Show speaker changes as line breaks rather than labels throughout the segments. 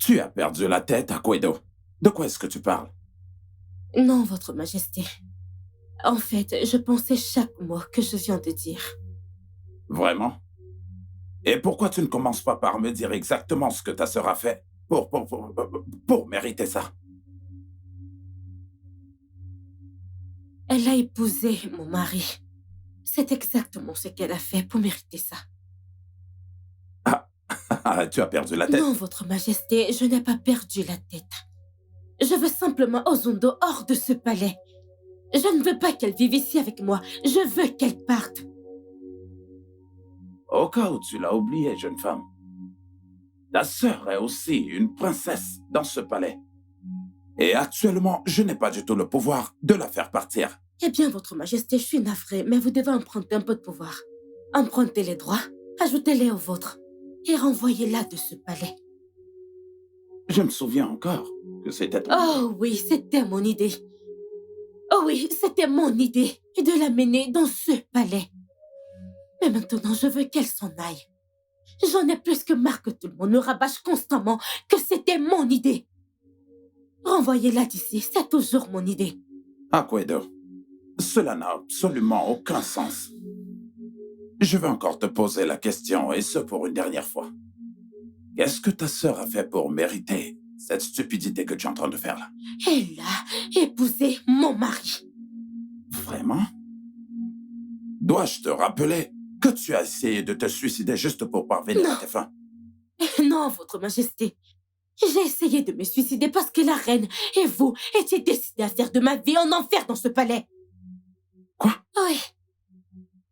Tu as perdu la tête, Aquedo. De quoi est-ce que tu parles?
Non, Votre Majesté. En fait, je pensais chaque mot que je viens de dire.
Vraiment? Et pourquoi tu ne commences pas par me dire exactement ce que ta sœur a fait pour mériter ça?
Elle a épousé mon mari. C'est exactement ce qu'elle a fait pour mériter ça.
Ah, tu as perdu la tête.
Non, Votre Majesté, je n'ai pas perdu la tête. Je veux simplement Ozundo hors de ce palais. Je ne veux pas qu'elle vive ici avec moi. Je veux qu'elle parte.
Au cas où tu l'as oublié, jeune femme, ta sœur est aussi une princesse dans ce palais. Et actuellement, je n'ai pas du tout le pouvoir de la faire partir.
Eh bien, Votre Majesté, je suis navrée, mais vous devez emprunter un peu de pouvoir. Empruntez les droits, ajoutez-les aux vôtres et renvoyez-la de ce palais.
Je me souviens encore que c'était ton idée.
Oh oui, c'était mon idée. Oh oui, c'était mon idée de l'amener dans ce palais. Mais maintenant, je veux qu'elle s'en aille. J'en ai plus que marre que tout le monde me rabâche constamment que c'était mon idée. Renvoyez-la d'ici, c'est toujours mon idée.
Aquedo, cela n'a absolument aucun sens. Je vais encore te poser la question, et ce pour une dernière fois. Qu'est-ce que ta sœur a fait pour mériter cette stupidité que tu es en train de faire là?
Elle a épousé mon mari.
Vraiment? Dois-je te rappeler que tu as essayé de te suicider juste pour parvenir
Non.
à tes fins?
Non, Votre Majesté. J'ai essayé de me suicider parce que la reine et vous étiez décidés à faire de ma vie un enfer dans ce palais.
Quoi?
Oui.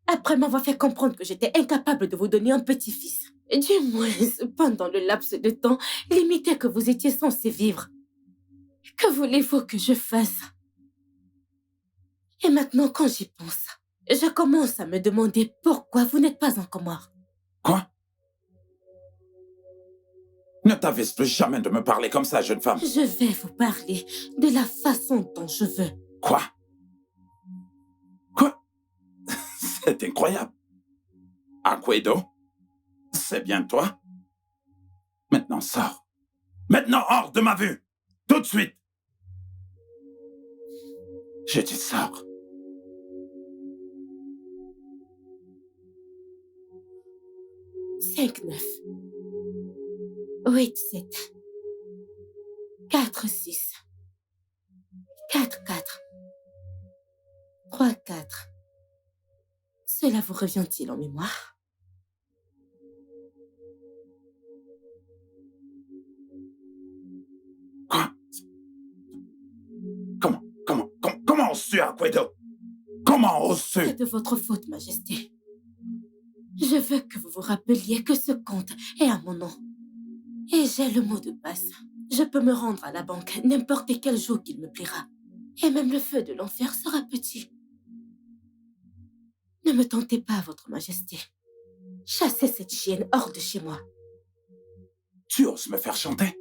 Après m'avoir fait comprendre que j'étais incapable de vous donner un petit-fils. Du moins, pendant le laps de temps limité que vous étiez censé vivre. Que voulez-vous que je fasse? Et maintenant, quand j'y pense, je commence à me demander pourquoi vous n'êtes pas encore mort.
Quoi? Ne t'avise plus jamais de me parler comme ça, jeune femme.
Je vais vous parler de la façon dont je veux.
Quoi? Quoi? C'est incroyable. Aquedo? C'est bien toi? Maintenant, sors. Maintenant, hors de ma vue! Tout de suite! Je dis sors.
Cinq, 9. 8, 7. 4, 6. 4, 4. 3, 4. Cela vous revient-il en mémoire?
Quoi? Comment oses-tu, Aquedo? Comment oses-tu?
C'est de votre faute, Majesté. Je veux que vous vous rappeliez que ce compte est à mon nom. Et j'ai le mot de passe. Je peux me rendre à la banque n'importe quel jour qu'il me plaira. Et même le feu de l'enfer sera petit. Ne me tentez pas, Votre Majesté. Chassez cette chienne hors de chez moi.
Tu oses me faire chanter?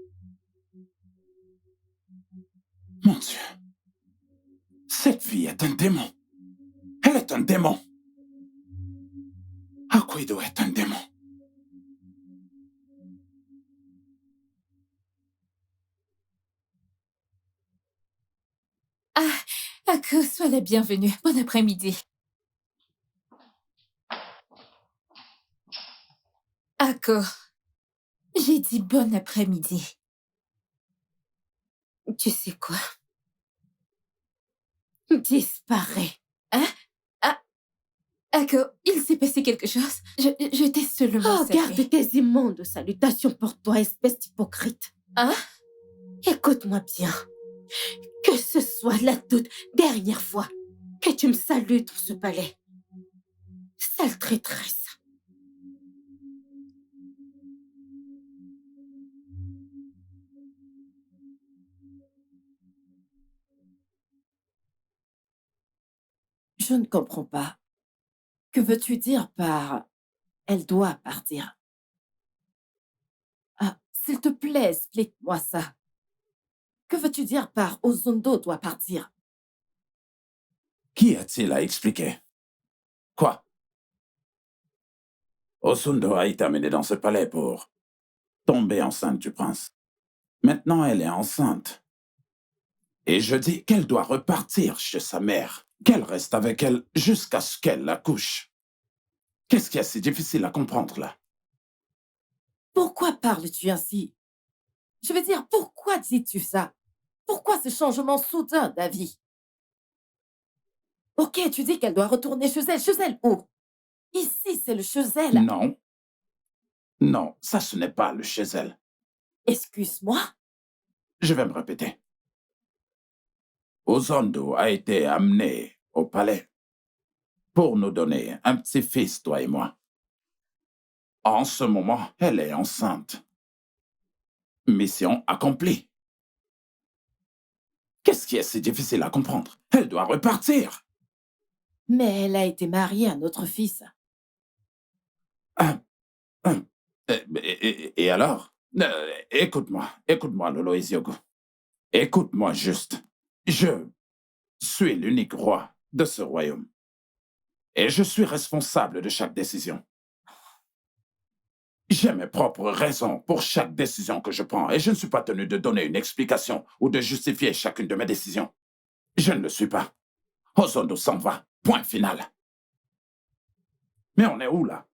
Mon Dieu. Cette fille est un démon. Elle est un démon. Aquedo est un démon.
Que sois la bienvenue. Bon après-midi. Ako, j'ai dit bon après-midi.
Tu sais quoi? Disparais.
Hein? Ako, il s'est passé quelque chose? Je t'ai seulement
Oh,
salué.
garde tes immondes salutations pour toi, espèce d'hypocrite.
Hein?
Écoute-moi bien. Que ce soit la toute dernière fois que tu me salues dans ce palais. Sale traîtresse.
Je ne comprends pas. Que veux-tu dire par « elle doit partir » ? Ah, s'il te plaît, explique-moi ça. Que veux-tu dire par « Ozundo doit partir » ?
Qui a-t-il à expliquer? Quoi? Ozundo a été amené dans ce palais pour tomber enceinte du prince. Maintenant, elle est enceinte. Et je dis qu'elle doit repartir chez sa mère, qu'elle reste avec elle jusqu'à ce qu'elle accouche. Qu'est-ce qui est si difficile à comprendre, là?
Pourquoi parles-tu ainsi? Je veux dire, pourquoi dis-tu ça? Pourquoi ce changement soudain d'avis? Ok, tu dis qu'elle doit retourner chez elle. Chez elle où? Ici, c'est le chez elle.
Non. Non, ça ce n'est pas le chez elle.
Excuse-moi?
Je vais me répéter. Ozondo a été amené au palais pour nous donner un petit-fils, toi et moi. En ce moment, elle est enceinte. Mission accomplie. Qu'est-ce qui est si difficile à comprendre? Elle doit repartir.
Mais elle a été mariée à notre fils.
Hum, hum. Et alors? Écoute-moi, Lolo Iziogo. Écoute-moi juste. Je suis l'unique roi de ce royaume. Et je suis responsable de chaque décision. J'ai mes propres raisons pour chaque décision que je prends et je ne suis pas tenu de donner une explication ou de justifier chacune de mes décisions. Je ne le suis pas. Ozondo s'en va. Point final. Mais on est où, là?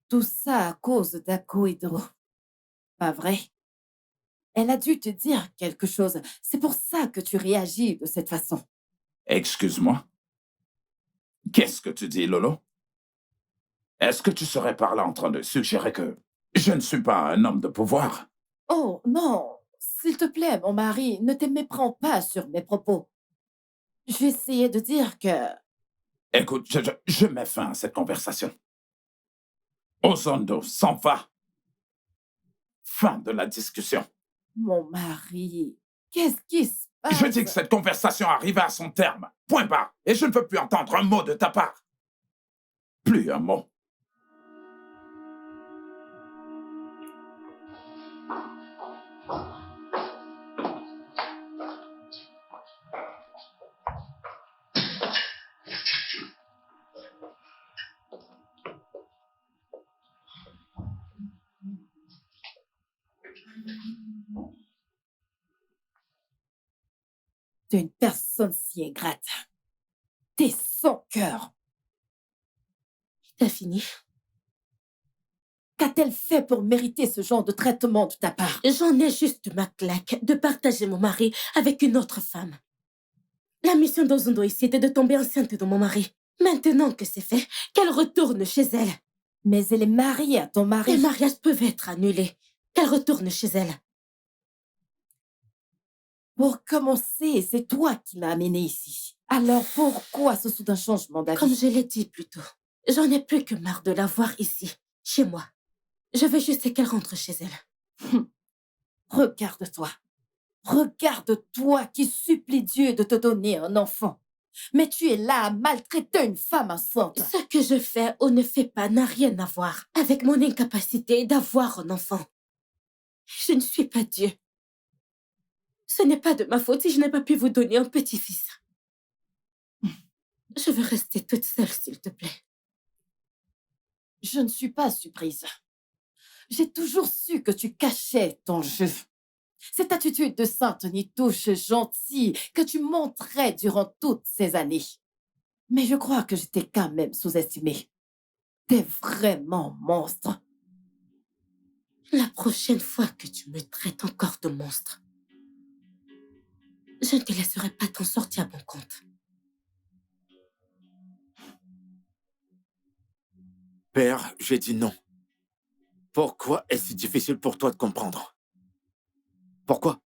Tout ça à cause d'Akoido. Pas vrai? Elle a dû te dire quelque chose. C'est pour ça que tu réagis de cette façon.
Excuse-moi. Qu'est-ce que tu dis, Lolo? Est-ce que tu serais par là en train de suggérer que je ne suis pas un homme de pouvoir?
Oh, non. S'il te plaît, mon mari, ne te méprends pas sur mes propos. J'essayais de dire que...
Écoute, je mets fin à cette conversation. Ozondo s'en va. Fin de la discussion.
Mon mari, qu'est-ce qui se passe?
Je dis que cette conversation arrive à son terme. Point barre. Et je ne veux plus entendre un mot de ta part. Plus un mot.
T'es une personne si ingrate. T'es sans cœur.
T'as fini?
Qu'a-t-elle fait pour mériter ce genre de traitement de ta part?
J'en ai juste ma claque de partager mon mari avec une autre femme. La mission d'Ozondo ici était de tomber enceinte de mon mari. Maintenant que c'est fait, qu'elle retourne chez elle.
Mais elle est mariée à ton mari.
Les mariages peuvent être annulés. Qu'elle retourne chez elle.
Pour commencer, c'est toi qui l'as amenée ici. Alors pourquoi ce soudain changement d'avis?
Comme je l'ai dit plus tôt, j'en ai plus que marre de la voir ici, chez moi. Je veux juste qu'elle rentre chez elle.
Regarde-toi. Regarde-toi qui supplie Dieu de te donner un enfant. Mais tu es là à maltraiter une femme enceinte.
Ce que je fais ou ne fais pas n'a rien à voir avec mon incapacité d'avoir un enfant. Je ne suis pas Dieu. Ce n'est pas de ma faute si je n'ai pas pu vous donner un petit-fils. Je veux rester toute seule, s'il te plaît.
Je ne suis pas surprise. J'ai toujours su que tu cachais ton jeu. Cette attitude de sainte nitouche gentille que tu montrais durant toutes ces années. Mais je crois que je t'ai quand même sous-estimé. T'es vraiment monstre.
La prochaine fois que tu me traites encore de monstre, je ne te laisserai pas t'en sortir à bon compte.
Père, j'ai dit non. Pourquoi est-ce si difficile pour toi de comprendre? Pourquoi?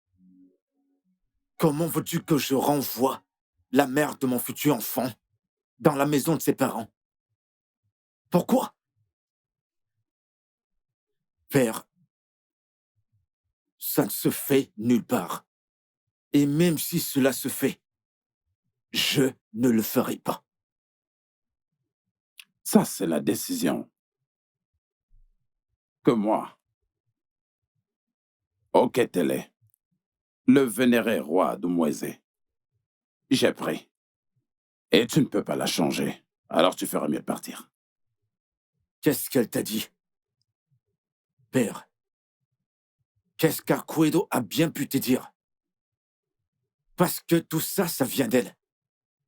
Comment veux-tu que je renvoie la mère de mon futur enfant dans la maison de ses parents? Pourquoi? Père, ça ne se fait nulle part. Et même si cela se fait, je ne le ferai pas.
Ça, c'est la décision que moi, Oketele, le vénéré roi d'Umweze, j'ai pris. Et tu ne peux pas la changer. Alors tu ferais mieux de partir.
Qu'est-ce qu'elle t'a dit? Père, Qu'est-ce qu'Arquedo a bien pu te dire? Parce que tout ça, ça vient d'elle.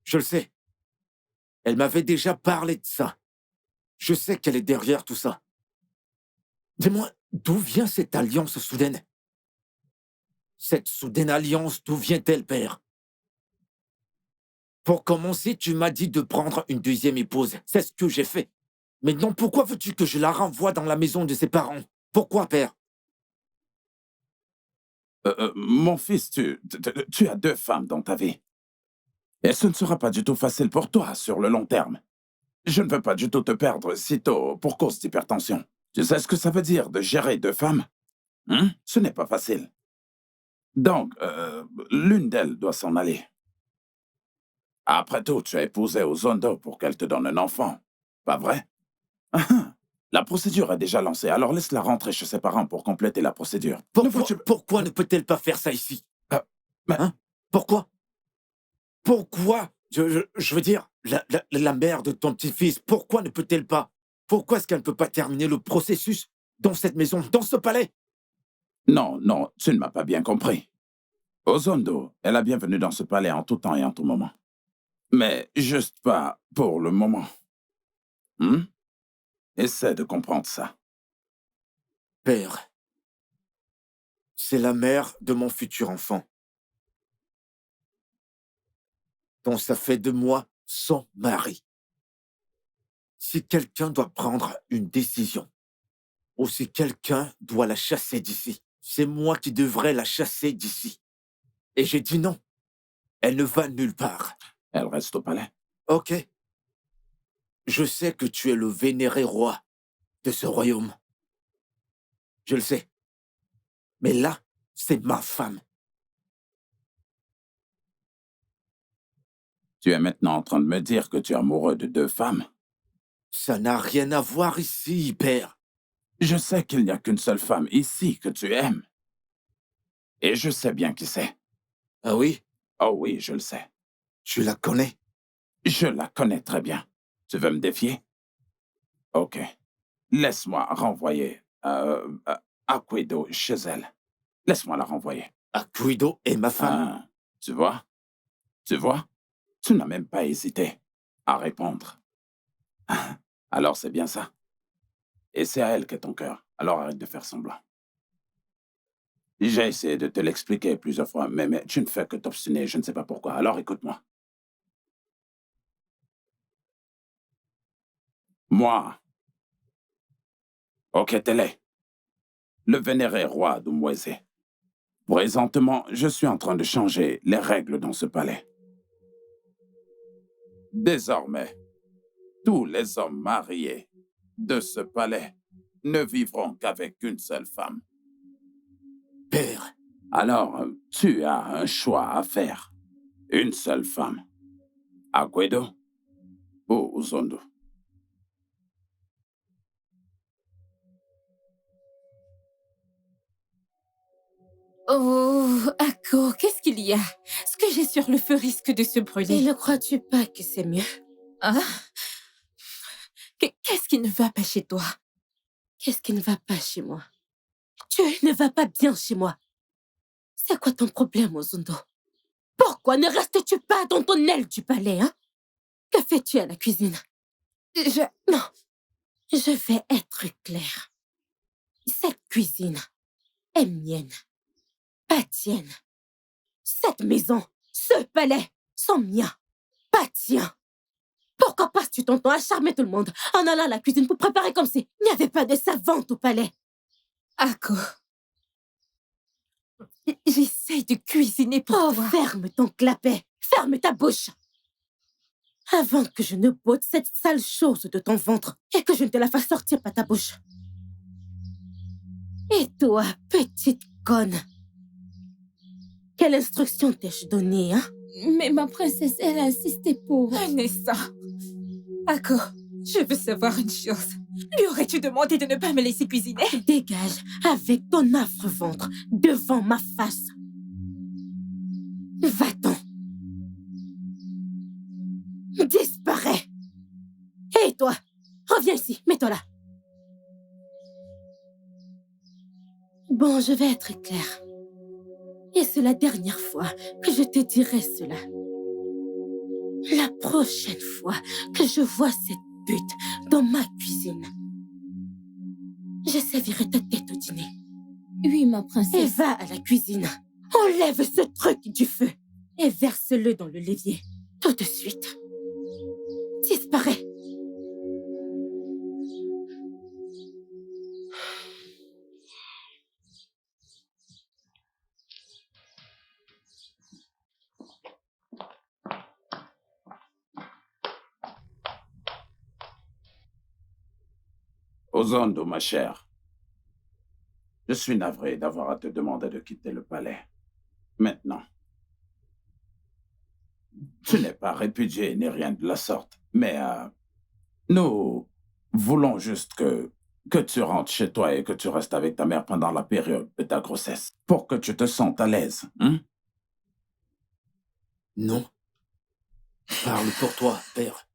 Je le sais. Elle m'avait déjà parlé de ça. Je sais qu'elle est derrière tout ça. Dis-moi, d'où vient cette alliance soudaine? Cette soudaine alliance, d'où vient-elle, père? Pour commencer, tu m'as dit de prendre une deuxième épouse. C'est ce que j'ai fait. Maintenant, pourquoi veux-tu que je la renvoie dans la maison de ses parents? Pourquoi, père?
Mon fils, tu as 2 femmes dans ta vie. Et ce ne sera pas du tout facile pour toi sur le long terme. Je ne veux pas du tout te perdre si tôt pour cause d'hypertension. Tu sais ce que ça veut dire de gérer 2 femmes? Ce n'est pas facile. Donc, l'une d'elles doit s'en aller. Après tout, tu as épousé Ozondo pour qu'elle te donne un enfant, pas vrai? La procédure est déjà lancée, alors laisse-la rentrer chez ses parents pour compléter la procédure.
Pourquoi ne peut-elle pas faire ça ici?
Mais-
Hein? Pourquoi? Pourquoi? Je veux dire, la mère de ton petit-fils, pourquoi ne peut-elle pas? Pourquoi est-ce qu'elle ne peut pas terminer le processus dans cette maison, dans ce palais?
Non, tu ne m'as pas bien compris. Ozondo est la bienvenue dans ce palais en tout temps et en tout moment. Mais juste pas pour le moment. Essaie de comprendre ça.
Père, c'est la mère de mon futur enfant. Donc ça fait de moi son mari. Si quelqu'un doit prendre une décision, ou si quelqu'un doit la chasser d'ici, c'est moi qui devrais la chasser d'ici. Et j'ai dit non. Elle ne va nulle part.
Elle reste au palais.
Ok. Je sais que tu es le vénéré roi de ce royaume. Je le sais. Mais là, c'est ma femme.
Tu es maintenant en train de me dire que tu es amoureux de 2 femmes?
Ça n'a rien à voir ici, père.
Je sais qu'il n'y a qu'une seule femme ici que tu aimes. Et je sais bien qui c'est.
Ah oui?
Oh oui, je le sais.
Tu la connais?
Je la connais très bien. Tu veux me défier? Ok. Laisse-moi renvoyer Arquedo chez elle. Laisse-moi la renvoyer.
Arquedo est ma femme.
Tu vois? Tu vois? Tu n'as même pas hésité à répondre. Alors c'est bien ça. Et c'est à elle qu'est ton cœur. Alors arrête de faire semblant. J'ai essayé de te l'expliquer plusieurs fois, mais tu ne fais que t'obstiner, je ne sais pas pourquoi. Alors écoute-moi. Moi, Oketele, le vénéré roi d'Umweze. Présentement, je suis en train de changer les règles dans ce palais. Désormais, tous les hommes mariés de ce palais ne vivront qu'avec une seule femme.
Père.
Alors, tu as un choix à faire. Une seule femme. Arquedo ou Ozondo.
Oh, Ako, qu'est-ce qu'il y a? Ce que j'ai sur le feu risque de se brûler.
Et ne crois-tu pas que c'est mieux?
Hein? Qu'est-ce qui ne va pas chez toi?
Qu'est-ce qui ne va pas chez moi? Tu ne vas pas bien chez moi. C'est quoi ton problème, Ozondo? Pourquoi ne restes-tu pas dans ton aile du palais, hein? Que fais-tu à la cuisine? Non, je vais être claire. Cette cuisine est mienne, pas tienne. Cette maison, ce palais sont miens, pas tiens. Pourquoi passes-tu ton temps à charmer tout le monde en allant à la cuisine pour préparer comme si il n'y avait pas de servante au palais?
Ako, j'essaie de cuisiner pour toi.
Ferme ton clapet, ferme ta bouche. Avant que je ne botte cette sale chose de ton ventre et que je ne te la fasse sortir par ta bouche. Et toi, petite conne, quelle instruction t'ai-je donnée, hein?
Mais ma princesse, elle a insisté pour... Vanessa, Ako, je veux savoir une chose. Lui aurais-tu demandé de ne pas me laisser cuisiner?
Dégage avec ton affreux ventre devant ma face. Va-t'en. Disparais. Et toi, reviens ici, mets-toi là. Bon, je vais être claire. Et c'est la dernière fois que je te dirai cela. La prochaine fois que je vois cette pute dans ma cuisine, je servirai ta tête au dîner.
Oui, ma
Et
princesse.
va à la cuisine. Enlève ce truc du feu et verse-le dans le l'évier. Tout de suite. Disparaît.
Ozondo, ma chère. Je suis navré d'avoir à te demander de quitter le palais. Maintenant. Tu n'es pas répudié ni rien de la sorte, mais nous voulons juste que tu rentres chez toi et que tu restes avec ta mère pendant la période de ta grossesse, pour que tu te sentes à l'aise. Hein?
Non. Parle pour toi, père.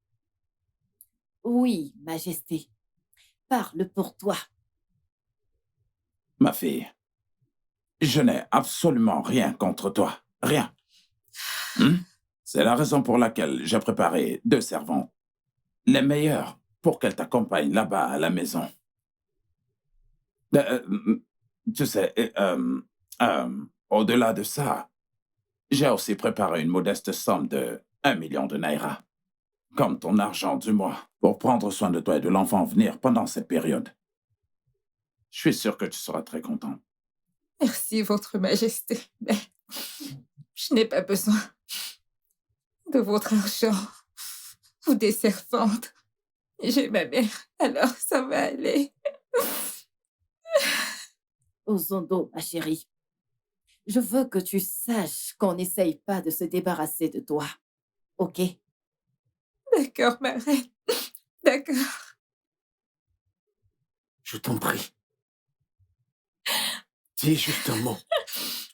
Oui, Majesté. Parle pour toi.
Ma fille, je n'ai absolument rien contre toi. Rien. Hein? C'est la raison pour laquelle j'ai préparé 2 servantes, les meilleures, pour qu'elles t'accompagnent là-bas à la maison. Tu sais, au-delà de ça, j'ai aussi préparé une modeste somme de 1 million de naira, comme ton argent du mois, pour prendre soin de toi et de l'enfant à venir pendant cette période. Je suis sûr que tu seras très content.
Merci, Votre Majesté. Mais je n'ai pas besoin de votre argent ou des servantes. J'ai ma mère, alors ça va aller.
Ozondo, ma chérie. Je veux que tu saches qu'on n'essaye pas de se débarrasser de toi. OK?
D'accord, ma reine. D'accord.
Je t'en prie. Dis juste un mot.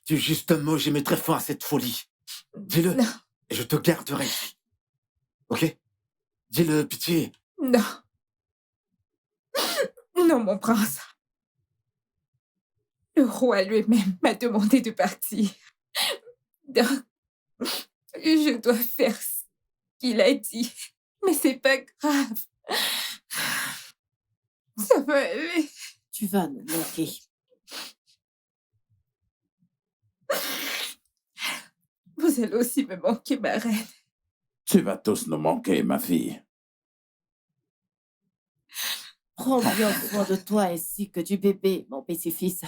Dis juste un mot, j'y mettrai fin à cette folie. Dis-le,
Non,
et je te garderai ici. Ok? Dis-le, pitié.
non. Non, mon prince. Le roi lui-même m'a demandé de partir. Donc, je dois faire ce qu'il a dit. Mais c'est pas grave. Ça va aller.
Tu vas nous manquer.
Vous allez aussi me manquer, ma reine.
Tu vas tous nous manquer, ma fille.
Prends bien soin de toi ainsi que du bébé, mon petit-fils.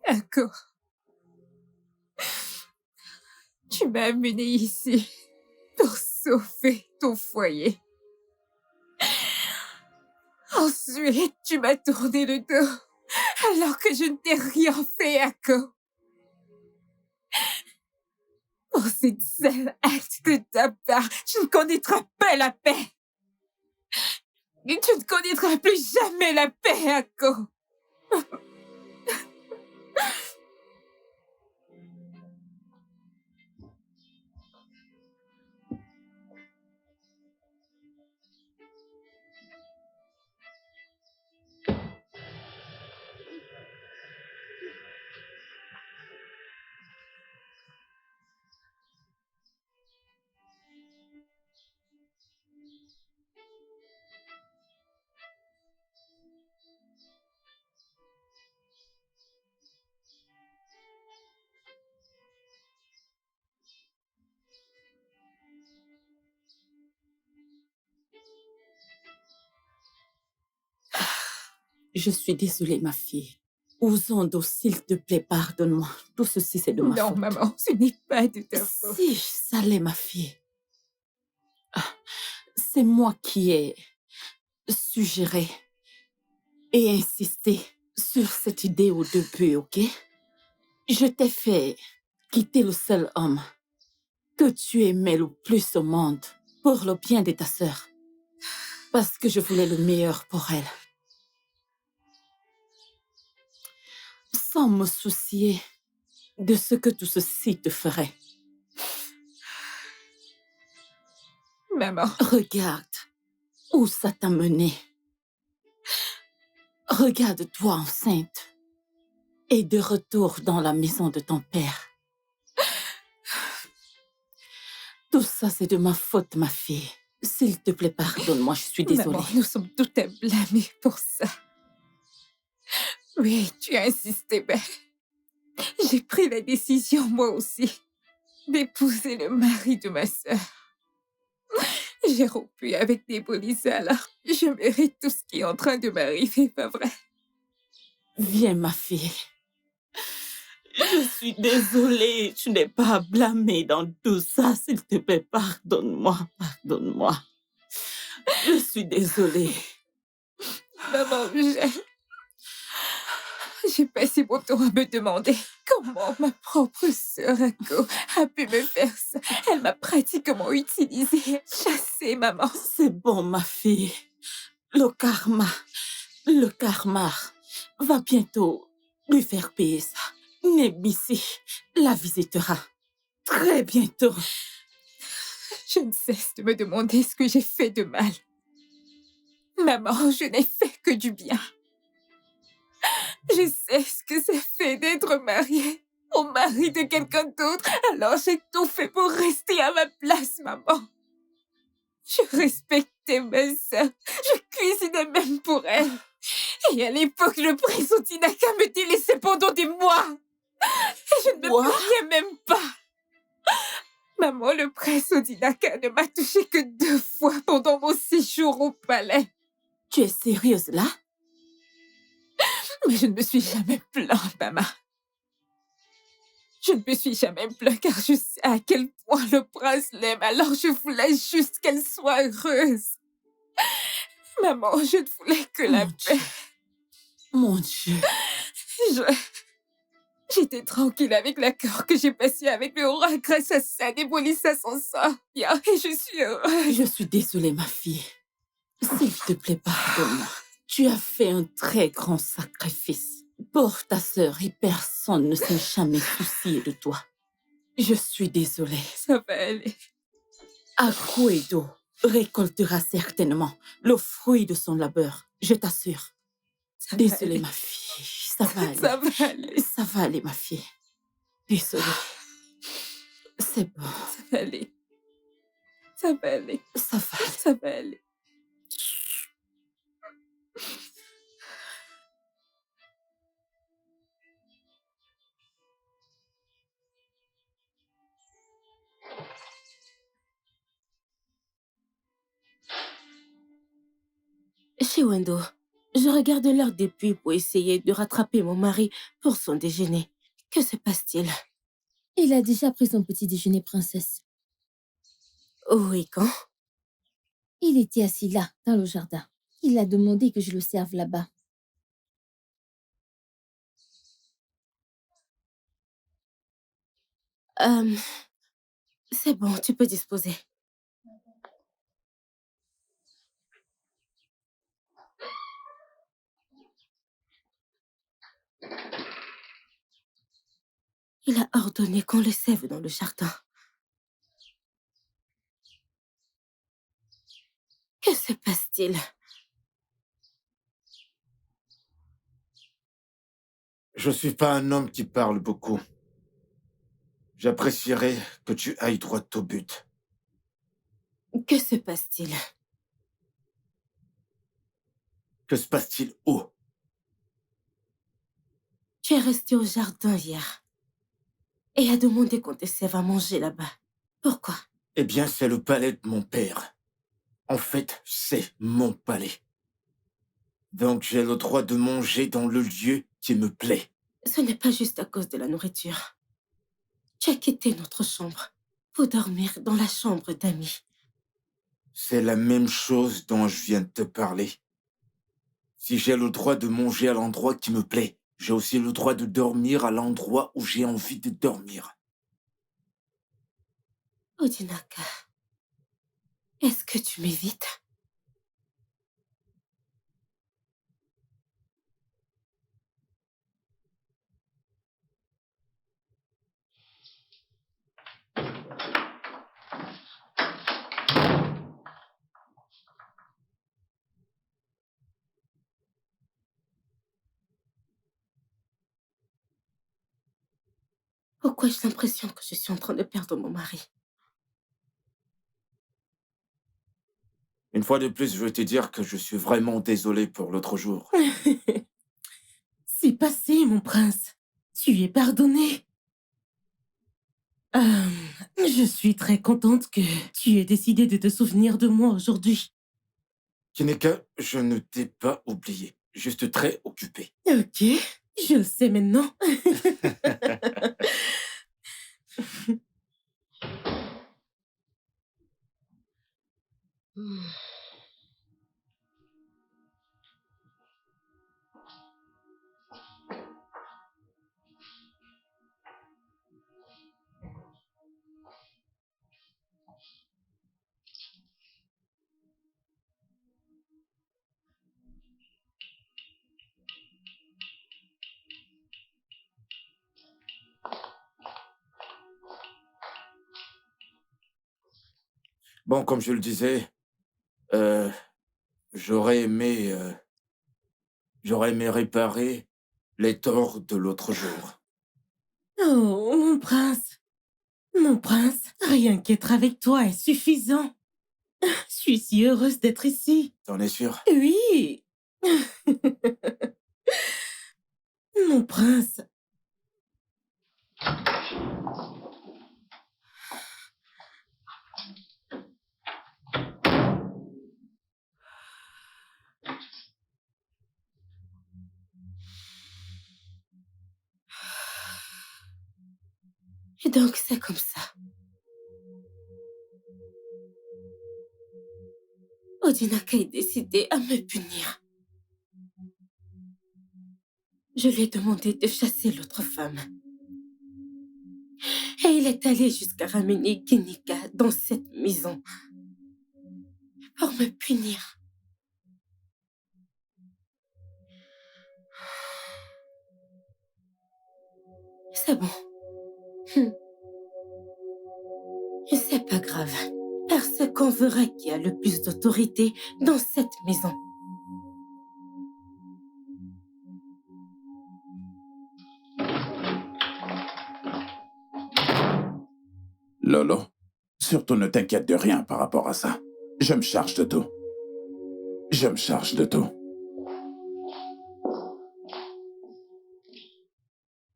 D'accord. Tu m'as amené ici pour sauver ton foyer. Ensuite, tu m'as tourné le dos alors que je ne t'ai rien fait, Ako. Pour cette seule acte de ta part, je ne connaîtrai pas la paix. Tu ne connaîtras plus jamais la paix, Ako.
Je suis désolée, ma fille. Ouzondo, s'il te plaît, pardonne-moi. Tout ceci, c'est de ma
Non,
faute.
maman, ce n'est pas de ta faute.
Si, ça l'est, ma fille. Ah, c'est moi qui ai suggéré et insisté sur cette idée au début, ok? Je t'ai fait quitter le seul homme que tu aimais le plus au monde pour le bien de ta sœur. Parce que je voulais le meilleur pour elle. Sans me soucier de ce que tout ceci te ferait.
Maman,
Regarde où ça t'a mené. Regarde-toi enceinte et de retour dans la maison de ton père. Tout ça, c'est de ma faute, ma fille. S'il te plaît, pardonne-moi, je suis désolée.
maman, nous sommes toutes à blâmer pour ça. Oui, tu as insisté, mais j'ai pris la décision, moi aussi, d'épouser le mari de ma sœur. J'ai rompu avec Débolisa, alors je mérite tout ce qui est en train de m'arriver, pas vrai?
Viens, ma fille. Je suis désolée, tu n'es pas à blâmer dans tout ça. S'il te plaît, pardonne-moi, pardonne-moi. Je suis désolée.
Maman, j'ai passé mon temps à me demander comment ma propre sœur Ako a pu me faire ça. Elle m'a pratiquement utilisée, chassée, maman.
C'est bon, ma fille. Le karma va bientôt lui faire payer ça. Nebisi la visitera très bientôt.
Je ne cesse de me demander ce que j'ai fait de mal. Maman, je n'ai fait que du bien. Je sais ce que ça fait d'être mariée au mari de quelqu'un d'autre, alors j'ai tout fait pour rester à ma place, maman. Je respectais ma sœur, je cuisinais même pour elle. Et à l'époque, le prince Otinaka me délaissait pendant des mois. Et je ne me
Quoi?
plaignais même pas. Maman, le prince Otinaka ne m'a touché que 2 fois pendant mon séjour au palais.
Tu es sérieuse là?
Mais je ne me suis jamais plainte, maman. Je ne me suis jamais plainte car je sais à quel point le prince l'aime, alors je voulais juste qu'elle soit heureuse. Maman, je ne voulais que la paix.
Mon Dieu.
J'étais tranquille avec l'accord que j'ai passé avec le roi grâce à ça, Débolisa s'en sort bien et je suis heureuse.
Je suis désolée, ma fille. S'il te plaît, pardonne-moi. Tu as fait un très grand sacrifice pour ta sœur et personne ne s'est jamais soucié de toi. Je suis désolée.
Ça va aller.
Akuedo récoltera certainement le fruit de son labeur, je t'assure.
Ça va
Désolée,
aller.
ma fille. Ça va aller.
Ça va aller.
Ça va aller, ma fille. Désolée. C'est bon.
Ça va aller. Ça va aller.
Ça va aller.
Ça va aller.
Chez Wendo, je regarde l'heure depuis pour essayer de rattraper mon mari pour son déjeuner. Que se passe-t-il?
Il a déjà pris son petit déjeuner, princesse.
Oui, quand?
Il était assis là, dans le jardin. Il a demandé que je le serve là-bas.
C'est bon, tu peux disposer. Il a ordonné qu'on le sève dans le jardin. Que se passe-t-il?
Je suis pas un homme qui parle beaucoup. J'apprécierais que tu ailles droit au but.
Que se passe-t-il?
Que se passe-t-il où?
Tu es resté au jardin hier et a demandé qu'on te serve à manger là-bas. Pourquoi?
Eh bien, c'est le palais de mon père. En fait, c'est mon palais. Donc j'ai le droit de manger dans le lieu qui me plaît.
Ce n'est pas juste à cause de la nourriture. Tu as quitté notre chambre pour dormir dans la chambre d'amis.
C'est la même chose dont je viens de te parler. Si j'ai le droit de manger à l'endroit qui me plaît, j'ai aussi le droit de dormir à l'endroit où j'ai envie de dormir.
Odinaka, est-ce que tu m'évites? Pourquoi j'ai l'impression que je suis en train de perdre mon mari?
Une fois de plus, je veux te dire que je suis vraiment désolé pour l'autre jour.
C'est passé, mon prince. Tu es pardonné. Je suis très contente que tu aies décidé de te souvenir de moi aujourd'hui.
Kineka, je ne t'ai pas oublié. Juste très occupé.
Ok, je le sais maintenant.
Bon, comme je le disais, j'aurais aimé réparer les torts de l'autre jour.
Oh, mon prince. Mon prince, rien qu'être avec toi est suffisant. Je suis si heureuse d'être ici.
T'en es sûr?
Oui. Mon prince. Et donc c'est comme ça. Odinaka est décidé à me punir. Je lui ai demandé de chasser l'autre femme. Et il est allé jusqu'à ramener Kinika dans cette maison pour me punir. C'est bon. C'est pas grave. Parce qu'on verra qui a le plus d'autorité dans cette maison.
Lolo, surtout ne t'inquiète de rien par rapport à ça. Je me charge de tout. Je me charge de tout.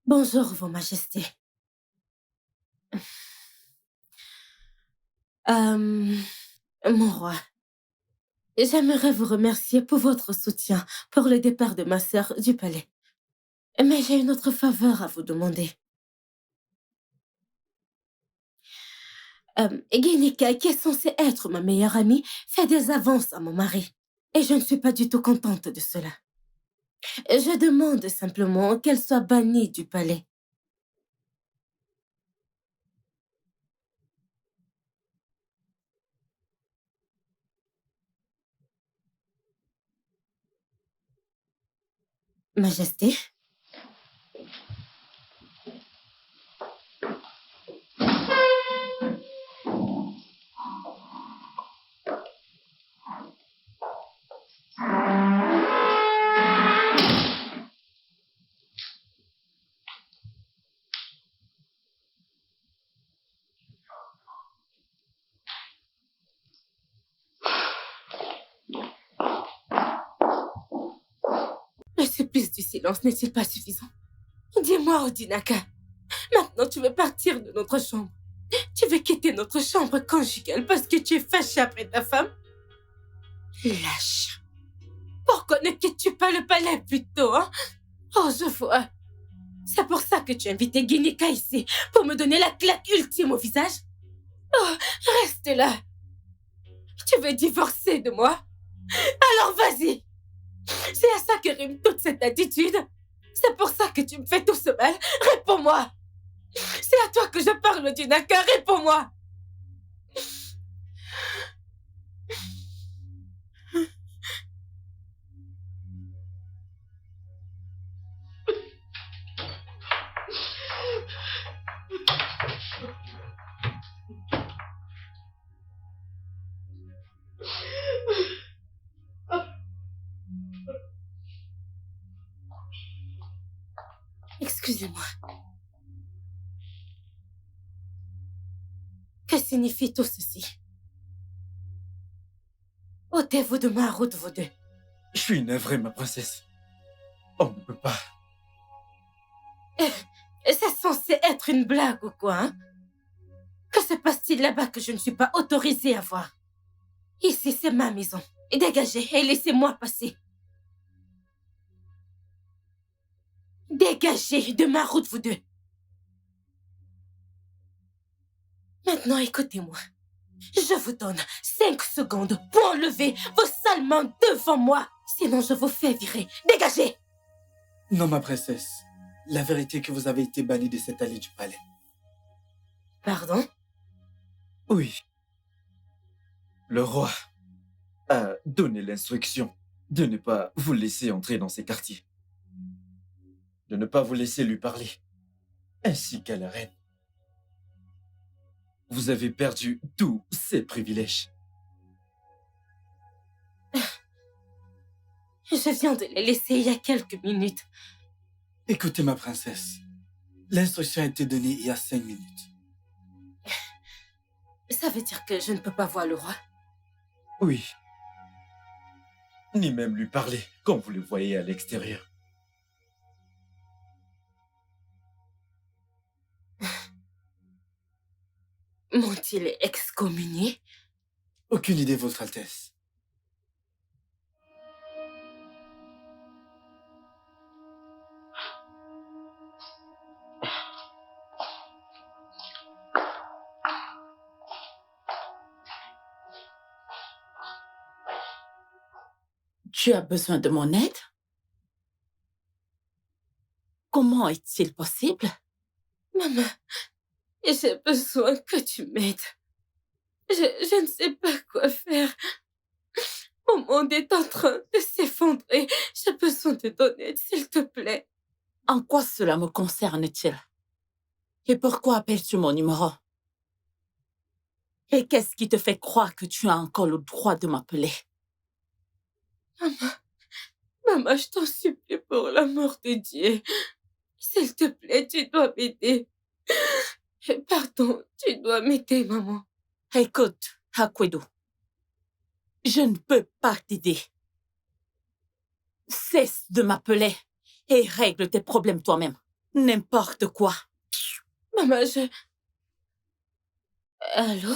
Bonjour, Vos Majestés. Mon roi, j'aimerais vous remercier pour votre soutien pour le départ de ma sœur du palais. Mais j'ai une autre faveur à vous demander. Ginika, qui est censée être ma meilleure amie, fait des avances à mon mari. Et je ne suis pas du tout contente de cela. Je demande simplement qu'elle soit bannie du palais. Majesté? Le supplice du silence n'est-il pas suffisant? Dis-moi, Odinaka, maintenant tu veux partir de notre chambre. Tu veux quitter notre chambre conjugale parce que tu es fâché après ta femme? Lâche. Pourquoi ne quittes-tu pas le palais plus tôt, hein? Oh, je vois. C'est pour ça que tu as invité Guinika ici, pour me donner la claque ultime au visage? Oh, reste là. Tu veux divorcer de moi? Alors vas-y. C'est à ça que rime toute cette attitude. C'est pour ça que tu me fais tout ce mal. Réponds-moi. C'est à toi que je parle, Dinaka. Réponds-moi. Excusez-moi. Que signifie tout ceci? Ôtez-vous de ma route, vous deux.
Je suis navré, ma princesse. On ne peut pas.
C'est censé être une blague ou quoi, hein? Que se passe-t-il là-bas que je ne suis pas autorisée à voir? Ici, c'est ma maison. Dégagez et laissez-moi passer. Dégagez de ma route, vous deux. Maintenant, écoutez-moi. Je vous donne 5 secondes pour enlever vos sales mains devant moi. Sinon, je vous fais virer. Dégagez!
Non, ma princesse. La vérité est que vous avez été bannie de cette allée du palais.
Pardon?
Oui. Le roi a donné l'instruction de ne pas vous laisser entrer dans ces quartiers. De ne pas vous laisser lui parler. Ainsi qu'à la reine. Vous avez perdu tous ces privilèges.
Je viens de les laisser il y a quelques minutes.
Écoutez, ma princesse. L'instruction a été donnée il y a 5 minutes.
Ça veut dire que je ne peux pas voir le roi?
Oui. Ni même lui parler quand vous le voyez à l'extérieur.
M'ont-ils excommunié?
Aucune idée, Votre Altesse.
Tu as besoin de mon aide? Comment est-il possible?
Maman, j'ai besoin que tu m'aides. Je ne sais pas quoi faire. Mon monde est en train de s'effondrer. J'ai besoin de ton aide, s'il te plaît.
En quoi cela me concerne-t-il? Et pourquoi appelles-tu mon numéro? Et qu'est-ce qui te fait croire que tu as encore le droit de m'appeler?
Maman, je t'en supplie pour l'amour de Dieu. S'il te plaît, tu dois m'aider. Pardon, tu dois m'aider, maman.
Écoute, Hakwedo, je ne peux pas t'aider. Cesse de m'appeler et règle tes problèmes toi-même. N'importe quoi.
Maman, Allô?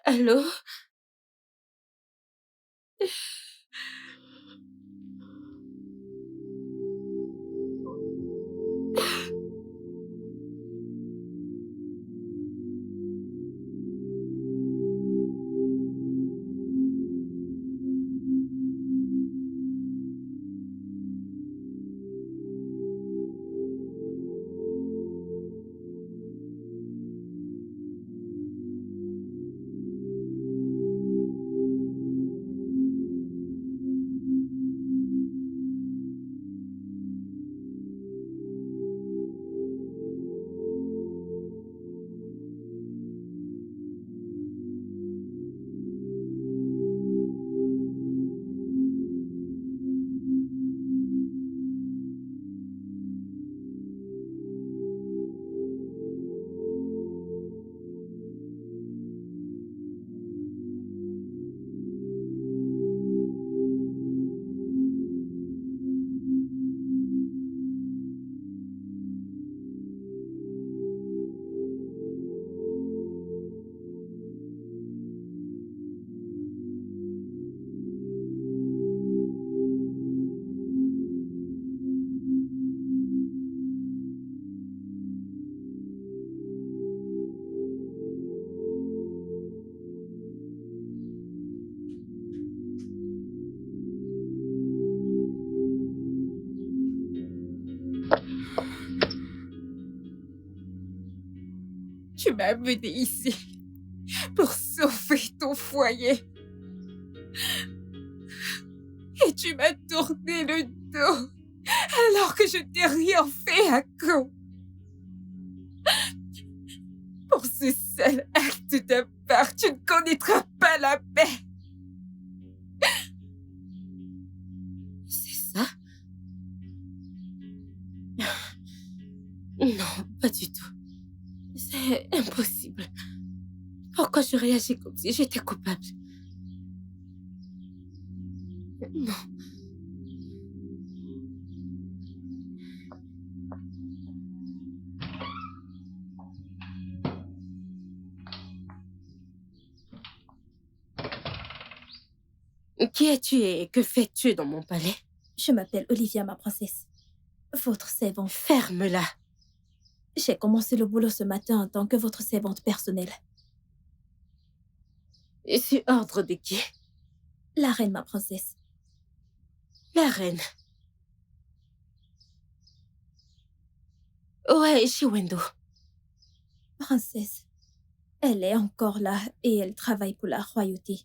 Allô?
m'as amenée ici pour sauver ton foyer. Et tu m'as tourné le dos alors que je n'ai rien fait à Ko. Pour ce seul acte de ta part, tu ne connaîtras pas la paix.
C'est ça? Non, pas du tout. C'est impossible. Pourquoi je réagis comme si j'étais coupable? Non. Qui es-tu et que fais-tu dans mon palais?
Je m'appelle Olivia, ma princesse. Votre servante.
Ferme-la.
J'ai commencé le boulot ce matin en tant que votre servante personnelle.
Et sur ordre de qui?
La reine, ma princesse.
La reine. Ouais, Chiwendo.
Princesse, elle est encore là et elle travaille pour la royauté.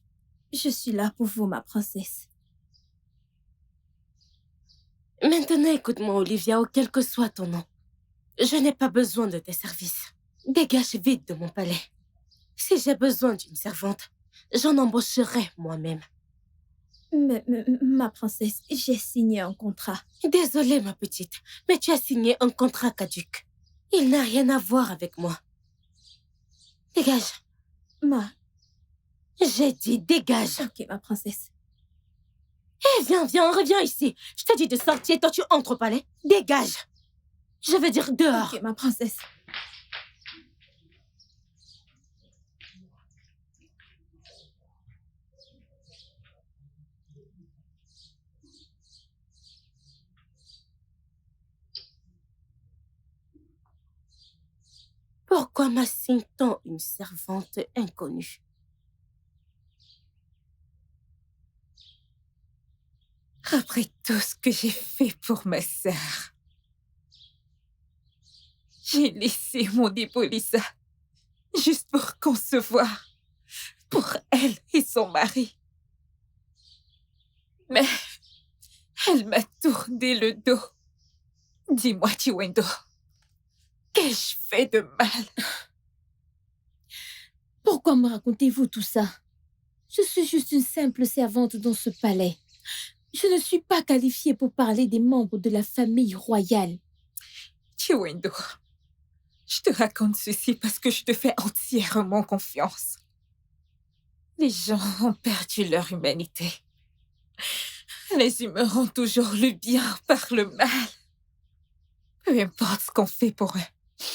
Je suis là pour vous, ma princesse.
Maintenant, écoute-moi, Olivia, ou quel que soit ton nom. Je n'ai pas besoin de tes services. Dégage vite de mon palais. Si j'ai besoin d'une servante, j'en embaucherai moi-même.
Ma princesse, j'ai signé un contrat.
Désolée, ma petite, mais tu as signé un contrat caduc. Il n'a rien à voir avec moi. Dégage. J'ai dit dégage.
Ok, ma princesse.
Eh, viens, reviens ici. Je te dis de sortir, toi tu entres au palais. Dégage. Je veux dire dehors.
Ok, ma princesse.
Pourquoi m'assigne-t-on une servante inconnue?
Après tout ce que j'ai fait pour ma sœur, j'ai laissé mon Lisa juste pour concevoir pour elle et son mari. Mais elle m'a tourné le dos. Dis-moi, Chiwendo, qu'ai-je fait de mal?
Pourquoi me racontez-vous tout ça? Je suis juste une simple servante dans ce palais. Je ne suis pas qualifiée pour parler des membres de la famille royale.
Chiwendo, je te raconte ceci parce que je te fais entièrement confiance. Les gens ont perdu leur humanité. Les humains ont toujours le bien par le mal. Peu importe ce qu'on fait pour eux,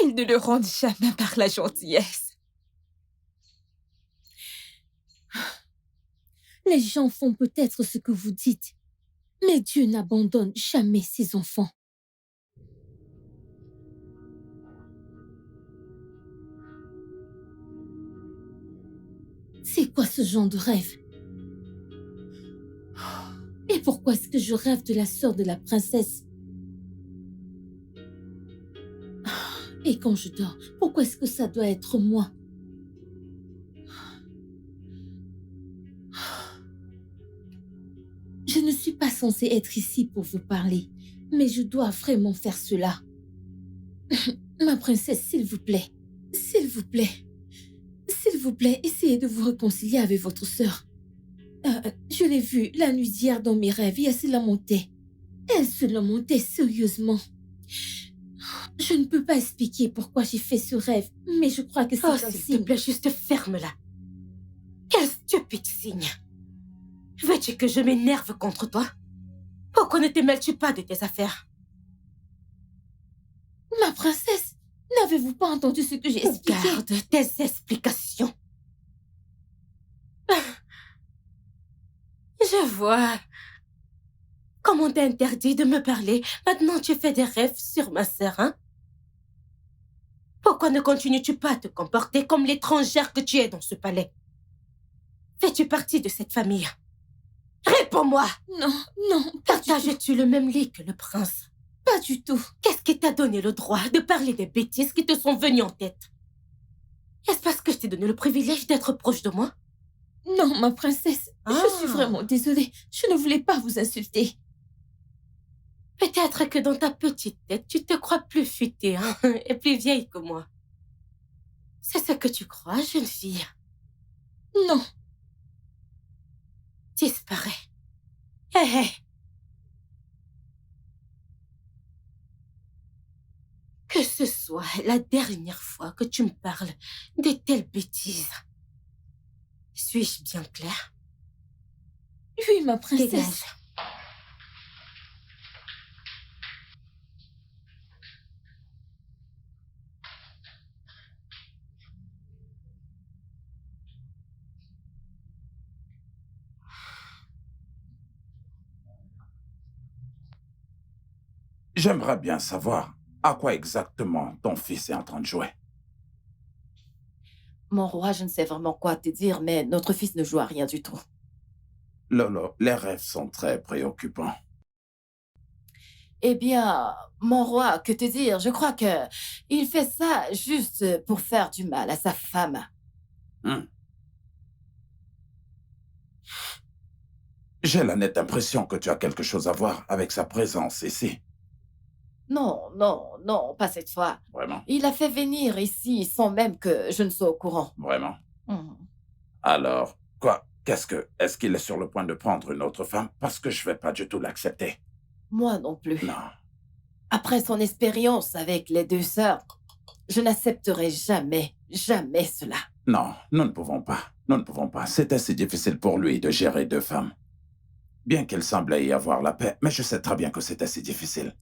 ils ne le rendent jamais par la gentillesse.
Les gens font peut-être ce que vous dites, mais Dieu n'abandonne jamais ses enfants. C'est quoi ce genre de rêve? Et pourquoi est-ce que je rêve de la sœur de la princesse? Et quand je dors, pourquoi est-ce que ça doit être moi? Je ne suis pas censée être ici pour vous parler, mais je dois vraiment faire cela. Ma princesse, s'il vous plaît, s'il vous plaît, s'il vous plaît, essayez de vous réconcilier avec votre sœur. Je l'ai vue la nuit d'hier dans mes rêves et elle se lamentait. Elle se lamentait sérieusement. Je ne peux pas expliquer pourquoi j'ai fait ce rêve, mais je crois que c'est un
S'il
signe.
te plaît, juste ferme-la. Quel stupide signe. Veux-tu que je m'énerve contre toi? Pourquoi ne te mêles-tu pas de tes affaires?
Ma princesse, n'avez-vous pas entendu ce que j'ai expliqué?
Garde tes explications. Je vois. Comme on t'a interdit de me parler, maintenant tu fais des rêves sur ma sœur, hein? Pourquoi ne continues-tu pas à te comporter comme l'étrangère que tu es dans ce palais? Fais-tu partie de cette famille? Réponds-moi!
Non, pas du tout.
Partages-tu le même lit que le prince?
Pas du tout.
Qu'est-ce qui t'a donné le droit de parler des bêtises qui te sont venues en tête? Est-ce parce que je t'ai donné le privilège d'être proche de moi?
Non, ma princesse, je suis vraiment désolée. Je ne voulais pas vous insulter.
Peut-être que dans ta petite tête, tu te crois plus futée hein, et plus vieille que moi. C'est ce que tu crois, jeune fille.
Non,
Disparaît. Hé, hé. Que ce soit la dernière fois que tu me parles de telles bêtises. Suis-je bien claire?
oui, ma princesse.
Dégage.
J'aimerais bien savoir à quoi exactement ton fils est en train de jouer.
Mon roi, je ne sais vraiment quoi te dire, mais notre fils ne joue à rien du tout.
Lolo, les rêves sont très préoccupants.
Eh bien, mon roi, que te dire? Je crois que il fait ça juste pour faire du mal à sa femme.
Hmm. J'ai la nette impression que tu as quelque chose à voir avec sa présence ici.
Non, non, non, pas cette fois.
Vraiment?
Il a fait venir ici sans même que je ne sois au courant.
Vraiment?
Mhm.
Alors, quoi? Est-ce qu'il est sur le point de prendre une autre femme? Parce que je vais pas du tout l'accepter.
Moi non plus.
Non.
Après son expérience avec les deux sœurs, je n'accepterai jamais, jamais cela.
Non, nous ne pouvons pas. Nous ne pouvons pas. C'est assez difficile pour lui de gérer deux femmes. Bien qu'il semblait y avoir la paix, mais je sais très bien que c'est assez difficile.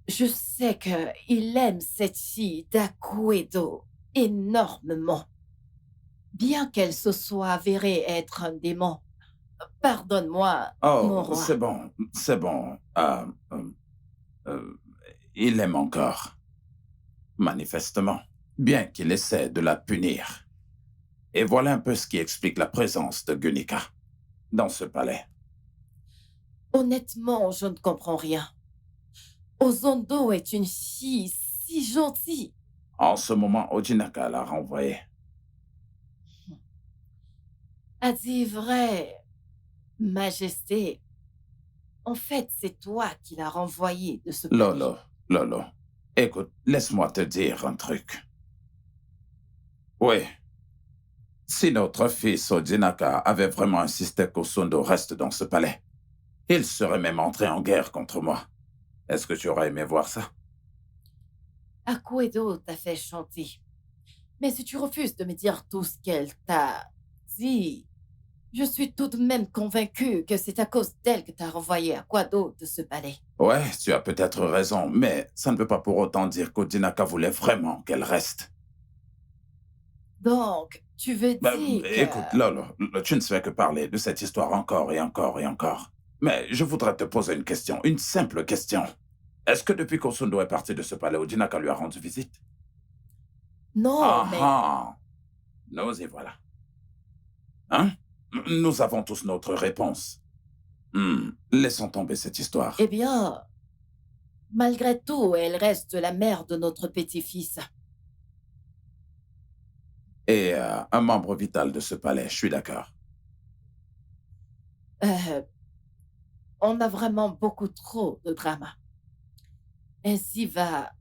Je sais qu'il aime cette fille d'Aquedo énormément. Bien qu'elle se soit avérée être un démon. Pardonne-moi, mon
Oh,
roi.
c'est bon, c'est bon. Euh, il l'aime encore. Manifestement. Bien qu'il essaie de la punir. Et voilà un peu ce qui explique la présence de Gunika dans ce palais.
Honnêtement, je ne comprends rien. Ozondo est une fille si gentille.
En ce moment, Ojinaka l'a renvoyé.
À dire vrai, Majesté, en fait, c'est toi qui l'as renvoyé de ce palais.
Lolo, écoute, laisse-moi te dire un truc. Oui. Si notre fils Ojinaka avait vraiment insisté qu'Osondo reste dans ce palais, il serait même entré en guerre contre moi. Est-ce que tu aurais aimé voir ça?
Aquedo t'a fait chanter. Mais si tu refuses de me dire tout ce qu'elle t'a dit, je suis tout de même convaincue que c'est à cause d'elle que t'as renvoyé Aquedo de ce palais.
Ouais, tu as peut-être raison, mais ça ne veut pas pour autant dire qu'Ojinaka voulait vraiment qu'elle reste.
Donc, tu veux dire que...
Écoute, Lolo, tu ne fais que parler de cette histoire encore et encore et encore. Mais je voudrais te poser une question, une simple question. Est-ce que depuis qu'Osundo est parti de ce palais, Ojinaka lui a rendu visite?
Non, mais...
Nous y voilà. Hein? Nous avons tous notre réponse. Laissons tomber cette histoire.
Eh bien, malgré tout, elle reste la mère de notre petit-fils.
Et un membre vital de ce palais, je suis d'accord.
On a vraiment beaucoup trop de drama. Ainsi va...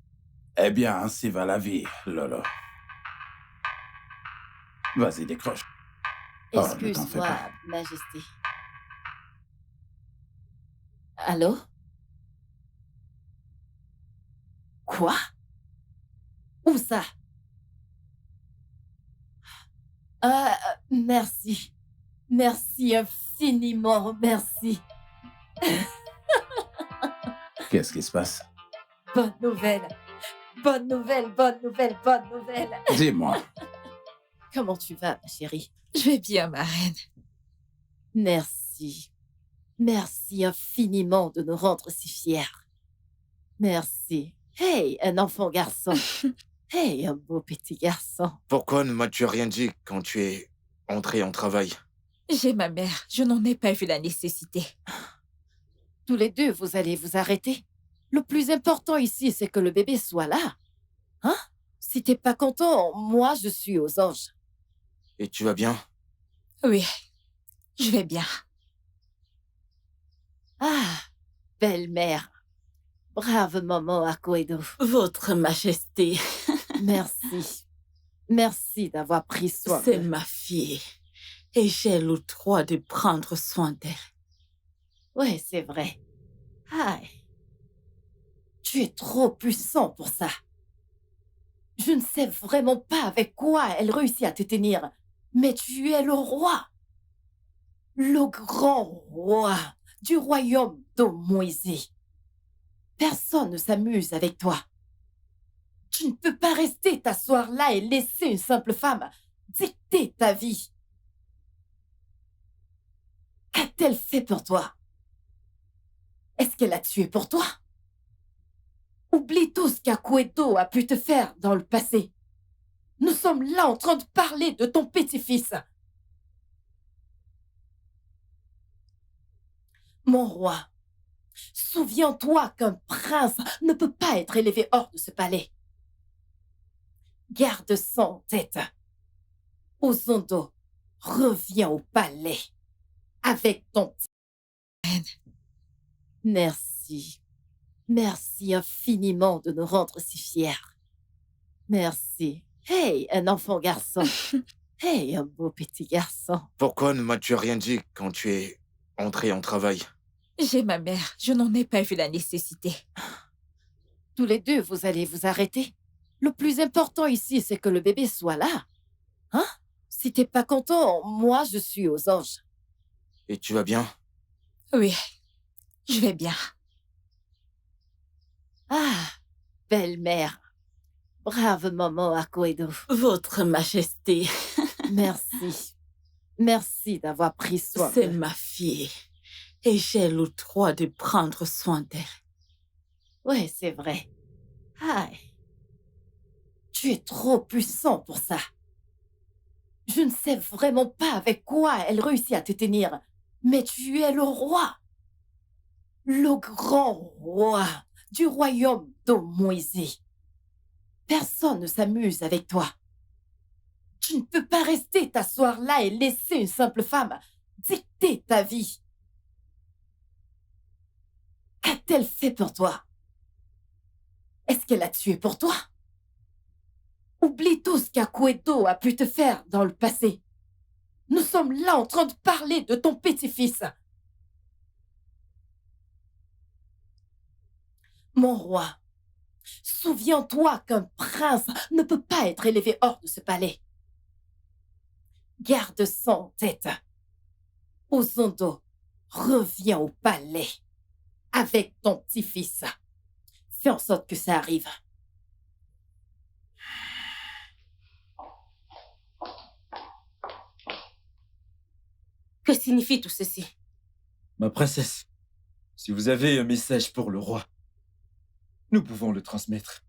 Eh bien, ainsi va la vie, Lolo. Vas-y, décroche. Oh, ne t'en fais
Excuse-moi,
pas.
Majesté. Allô? Quoi? Où ça? Merci. Merci infiniment, merci.
Qu'est-ce qui se passe?
Bonne nouvelle. Bonne nouvelle, bonne nouvelle, bonne nouvelle.
Dis-moi.
Comment tu vas, ma chérie?
Je vais bien, ma reine.
Merci. Merci infiniment de nous rendre si fiers. Merci. Hey, un enfant garçon. Hey, un beau petit garçon.
Pourquoi ne m'as-tu rien dit quand tu es entré en travail?
J'ai ma mère. Je n'en ai pas vu la nécessité.
Tous les deux, vous allez vous arrêter. Le plus important ici, c'est que le bébé soit là. Hein? Si t'es pas content, moi, je suis aux anges.
Et tu vas bien?
Oui, je vais bien.
Ah, belle-mère. Brave maman Akoedo.
Votre Majesté,
Merci. Merci d'avoir pris soin
c'est
d'eux.
ma fille. Et j'ai le droit de prendre soin d'elle.
Ouais, c'est vrai. Ah, tu es trop puissant pour ça. Je ne sais vraiment pas avec quoi elle réussit à te tenir, mais tu es le roi. Le grand roi du royaume d'Omoisé. Personne ne s'amuse avec toi. Tu ne peux pas rester t'asseoir là et laisser une simple femme dicter ta vie. Qu'a-t-elle fait pour toi? Est-ce qu'elle a tué pour toi? Oublie tout ce qu'Akoedo a pu te faire dans le passé. Nous sommes là en train de parler de ton petit-fils. Mon roi, souviens-toi qu'un prince ne peut pas être élevé hors de ce palais. Garde ça en tête. Ozondo, reviens au palais avec ton petit. Merci. Merci infiniment de nous rendre si fiers. Merci. Hey, un enfant garçon. Hey, un beau petit garçon.
Pourquoi ne m'as-tu rien dit quand tu es entré en travail?
J'ai ma mère, je n'en ai pas vu la nécessité.
Tous les deux, vous allez vous arrêter. Le plus important ici, c'est que le bébé soit là. Hein? Si t'es pas content, moi, je suis aux anges.
Et tu vas bien?
Oui, je vais bien.
Ah, belle-mère. Brave maman Akoedo.
Votre Majesté,
Merci. Merci d'avoir pris soin
c'est
d'eux.
ma fille. Et j'ai le droit de prendre soin d'elle.
Ouais, c'est vrai. Ah, tu es trop puissant pour ça. Je ne sais vraiment pas avec quoi elle réussit à te tenir, mais tu es le roi. Le grand roi du royaume d'Omoisé. Personne ne s'amuse avec toi. Tu ne peux pas rester t'asseoir là et laisser une simple femme dicter ta vie. Qu'a-t-elle fait pour toi? Est-ce qu'elle a tué pour toi? Oublie tout ce qu'Akoedo a pu te faire dans le passé. Nous sommes là en train de parler de ton petit-fils. Mon roi, souviens-toi qu'un prince ne peut pas être élevé hors de ce palais. Garde ça en tête. Ozondo, reviens au palais avec ton petit-fils. Fais en sorte que ça arrive.
Que signifie tout ceci?
Ma princesse, si vous avez un message pour le roi, nous pouvons le transmettre.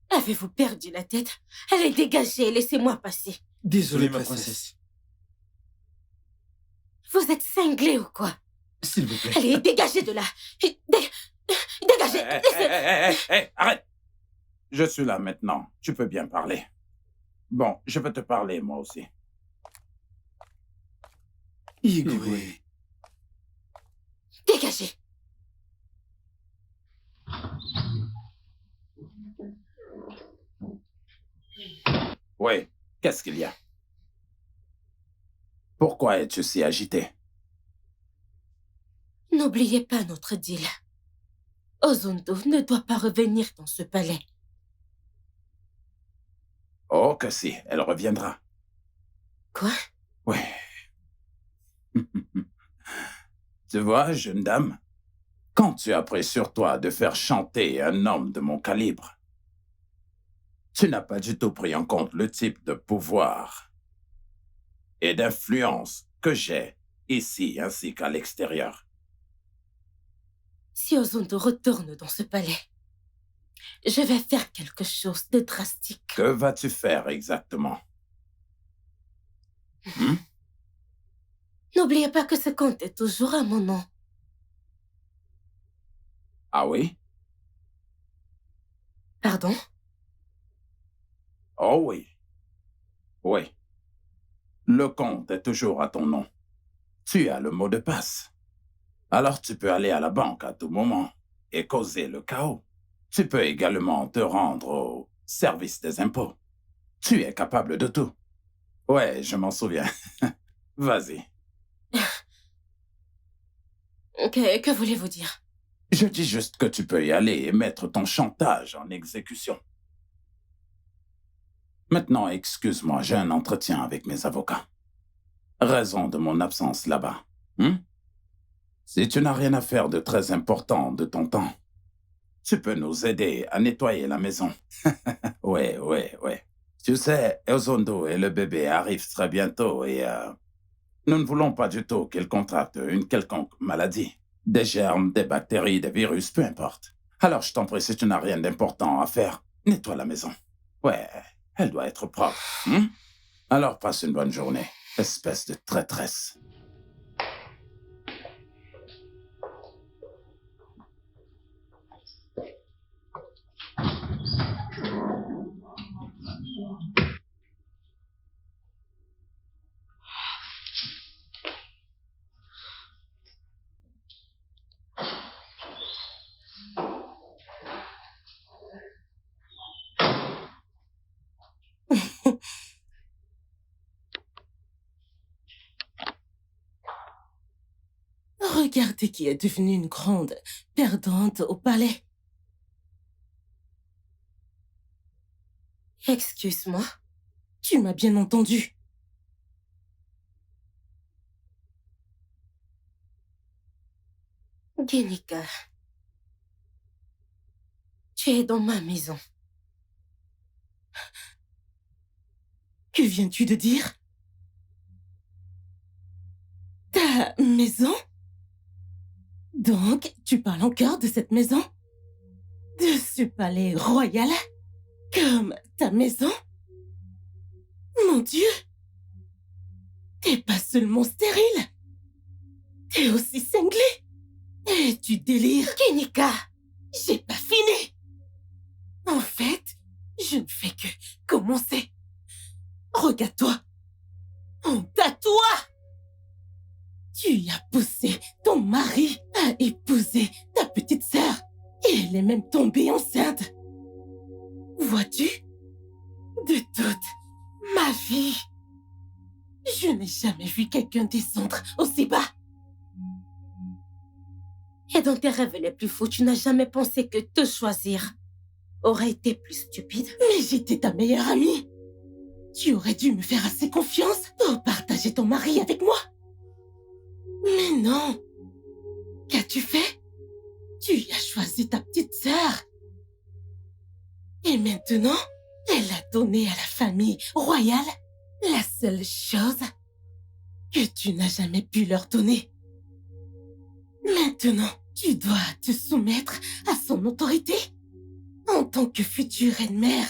Avez-vous perdu la tête? Allez, dégagez, laissez-moi passer.
Désolé, ma
princesse.
princesse.
Vous êtes cinglé ou quoi?
S'il vous plaît.
Allez, dégagez de là. Dégagez.
Arrête! Je suis là maintenant. Tu peux bien parler. Bon, je vais te parler, moi aussi.
Igwe.
Dégagez.
Oui, qu'est-ce qu'il y a? Pourquoi es-tu si agité?
N'oubliez pas notre deal. Ozondo ne doit pas revenir dans ce palais.
Oh, que si, elle reviendra.
Quoi?
Oui. Tu vois, jeune dame, quand tu as pris sur toi de faire chanter un homme de mon calibre, tu n'as pas du tout pris en compte le type de pouvoir et d'influence que j'ai ici ainsi qu'à l'extérieur.
Si Ozondo retourne dans ce palais, je vais faire quelque chose de drastique.
Que vas-tu faire exactement?
N'oubliez pas que ce compte est toujours à mon nom.
Ah oui?
Pardon?
Oh oui. Oui. Le compte est toujours à ton nom. Tu as le mot de passe. Alors tu peux aller à la banque à tout moment et causer le chaos. Tu peux également te rendre au service des impôts. Tu es capable de tout. Ouais, je m'en souviens. Vas-y.
Que voulez-vous dire?
Je dis juste que tu peux y aller et mettre ton chantage en exécution. Maintenant, excuse-moi, j'ai un entretien avec mes avocats. Raison de mon absence là-bas. Si tu n'as rien à faire de très important de ton temps, tu peux nous aider à nettoyer la maison. Ouais. Tu sais, Ozondo et le bébé arrivent très bientôt et nous ne voulons pas du tout qu'ils contractent une quelconque maladie. Des germes, des bactéries, des virus, peu importe. Alors je t'en prie, si tu n'as rien d'important à faire, nettoie la maison. Ouais, elle doit être propre. Alors passe une bonne journée, espèce de traîtresse.
Regardez qui est devenue une grande perdante au palais. Excuse-moi, tu m'as bien entendu. Genika, tu es dans ma maison. Que viens-tu de dire? Ta maison? Donc, tu parles encore de cette maison? De ce palais royal? Comme ta maison? Mon Dieu! T'es pas seulement stérile, t'es aussi cinglé. Et tu délires. Kenika, j'ai pas fini. En fait, je ne fais que commencer. Regarde-toi. Honte à toi! Tu as poussé ton mari à épouser ta petite sœur. Et elle est même tombée enceinte. Vois-tu? De toute ma vie, je n'ai jamais vu quelqu'un descendre aussi bas. Et dans tes rêves les plus fous, tu n'as jamais pensé que te choisir aurait été plus stupide. Mais j'étais ta meilleure amie. Tu aurais dû me faire assez confiance pour partager ton mari avec moi. Mais non. Qu'as-tu fait? Tu as choisi ta petite sœur. Et maintenant, elle a donné à la famille royale la seule chose que tu n'as jamais pu leur donner. Maintenant, tu dois te soumettre à son autorité en tant que future reine-mère.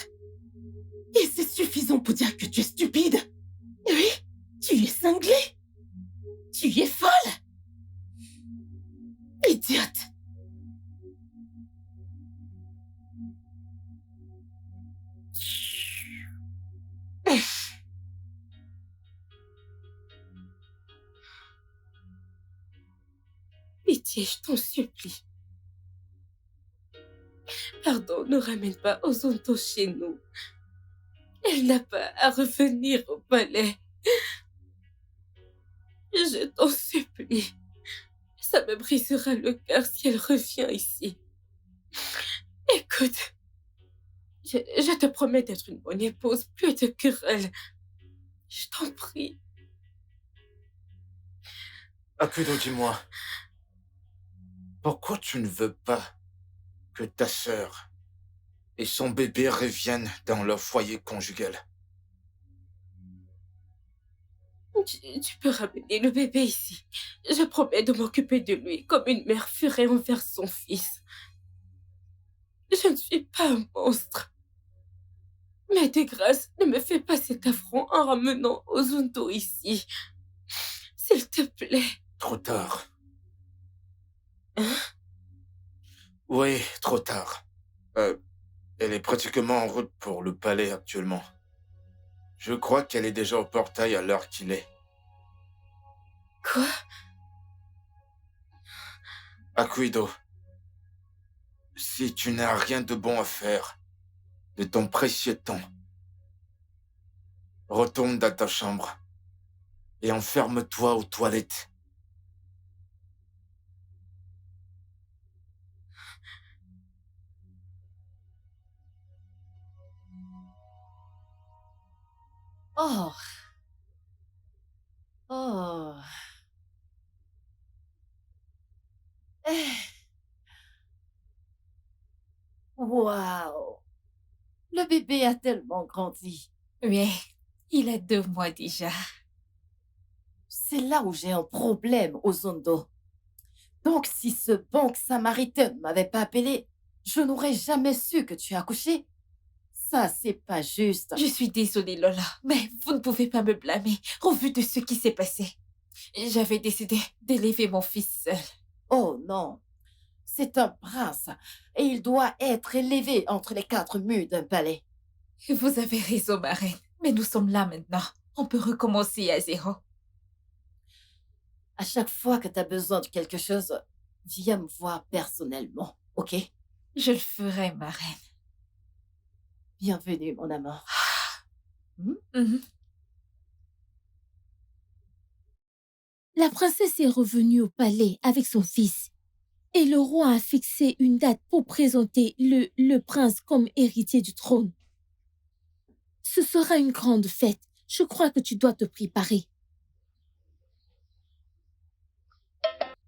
Et c'est suffisant pour dire que tu es stupide. Oui, tu es cinglée. Tu es folle. Idiote. Pitié, je t'en supplie. Pardon, ne ramène pas Ozonto chez nous. Elle n'a pas à revenir au palais. Je t'en supplie. Ça me brisera le cœur si elle revient ici. Écoute, je te promets d'être une bonne épouse, plus de querelles. Je t'en prie.
Akudo, dis-moi, pourquoi tu ne veux pas que ta sœur et son bébé reviennent dans leur foyer conjugal?
Tu peux ramener le bébé ici. Je promets de m'occuper de lui comme une mère ferait envers son fils. Je ne suis pas un monstre. Mais de grâce, ne me fais pas cet affront en ramenant Ozunto ici. S'il te plaît.
Trop tard.
Hein?
Oui, trop tard. Elle est pratiquement en route pour le palais actuellement. Je crois qu'elle est déjà au portail à l'heure qu'il est.
Quoi?
Akuido, si tu n'as rien de bon à faire de ton précieux temps, retourne dans ta chambre et enferme-toi aux toilettes.
Oh. Oh. Eh. Waouh. Le bébé a tellement grandi.
Oui, il a 2 mois déjà.
C'est là où j'ai un problème, Ozondo. Donc, si ce banque samaritain ne m'avait pas appelé, je n'aurais jamais su que tu as accouché. Ça, c'est pas juste.
Je suis désolée, Lola, mais vous ne pouvez pas me blâmer au vu de ce qui s'est passé. J'avais décidé d'élever mon fils seul.
Oh non. C'est un prince et il doit être élevé entre les 4 murs d'un palais.
Vous avez raison, ma reine, mais nous sommes là maintenant. On peut recommencer à 0.
À chaque fois que tu as besoin de quelque chose, viens me voir personnellement, ok?
Je le ferai, ma reine.
Bienvenue, mon amour.
Mhm.
La princesse est revenue au palais avec son fils. Et le roi a fixé une date pour présenter le prince comme héritier du trône. Ce sera une grande fête. Je crois que tu dois te préparer.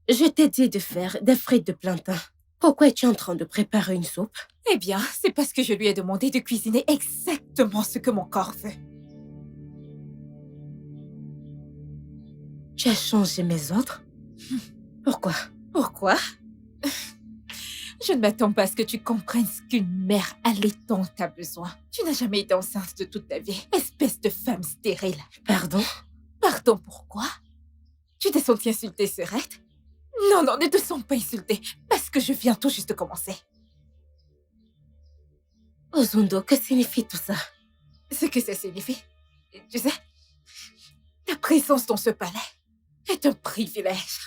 Je t'ai dit de faire des frites de plantain. Pourquoi es-tu en train de préparer une soupe?
Eh bien, c'est parce que je lui ai demandé de cuisiner exactement ce que mon corps veut.
Tu as changé mes ordres? Pourquoi?
Pourquoi? Je ne m'attends pas à ce que tu comprennes ce qu'une mère allaitante a besoin. Tu n'as jamais été enceinte de toute ta vie. Espèce de femme stérile.
Pardon?
Pardon, pourquoi? Tu t'es sentie insultée, Serette? Non, non, ne te sens pas insultée, parce que je viens tout juste de commencer.
Ozondo, que signifie tout ça?
Ce que ça signifie, tu sais, ta présence dans ce palais est un privilège.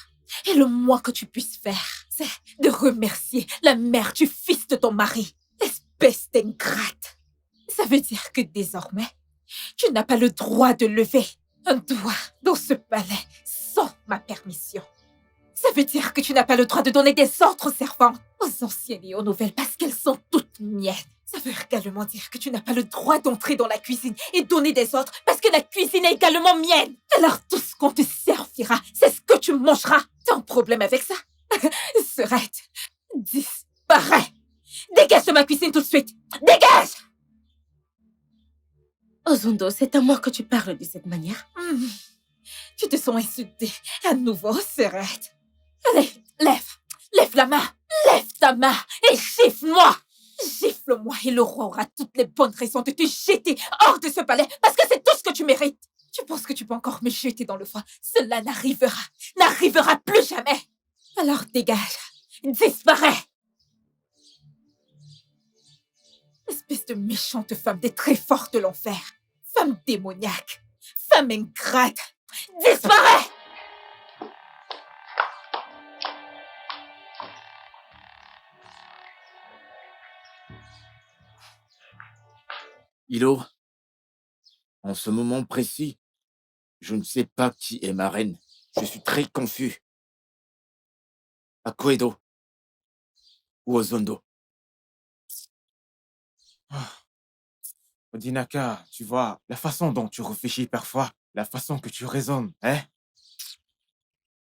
Et le moins que tu puisses faire, c'est de remercier la mère du fils de ton mari. Espèce d'ingrate. Ça veut dire que désormais, tu n'as pas le droit de lever un doigt dans ce palais sans ma permission. Ça veut dire que tu n'as pas le droit de donner des ordres aux servantes, aux anciennes et aux nouvelles, parce qu'elles sont toutes miennes. Ça veut également dire que tu n'as pas le droit d'entrer dans la cuisine et donner des ordres, parce que la cuisine est également mienne. Alors tout ce qu'on te servira, c'est ce que tu mangeras. T'as un problème avec ça? Serette, disparais. Dégage de ma cuisine tout de suite. Dégage!
Ozondo, c'est à moi que tu parles de cette manière?
Tu te sens insultée à nouveau, Serette. Allez, lève la main. Lève ta main et gifle-moi. Gifle-moi et le roi aura toutes les bonnes raisons de te jeter hors de ce palais parce que c'est tout ce que tu mérites. Tu penses que tu peux encore me jeter dans le froid? Cela n'arrivera plus jamais. Alors dégage, disparais. Espèce de méchante femme des très forts de l'enfer. Femme démoniaque. Femme ingrate. Disparais!
Hilo, en ce moment précis, je ne sais pas qui est ma reine. Je suis très confus. Akuedo ou Ozondo.
Odinaka, tu vois, la façon dont tu réfléchis parfois, la façon que tu raisonnes, hein?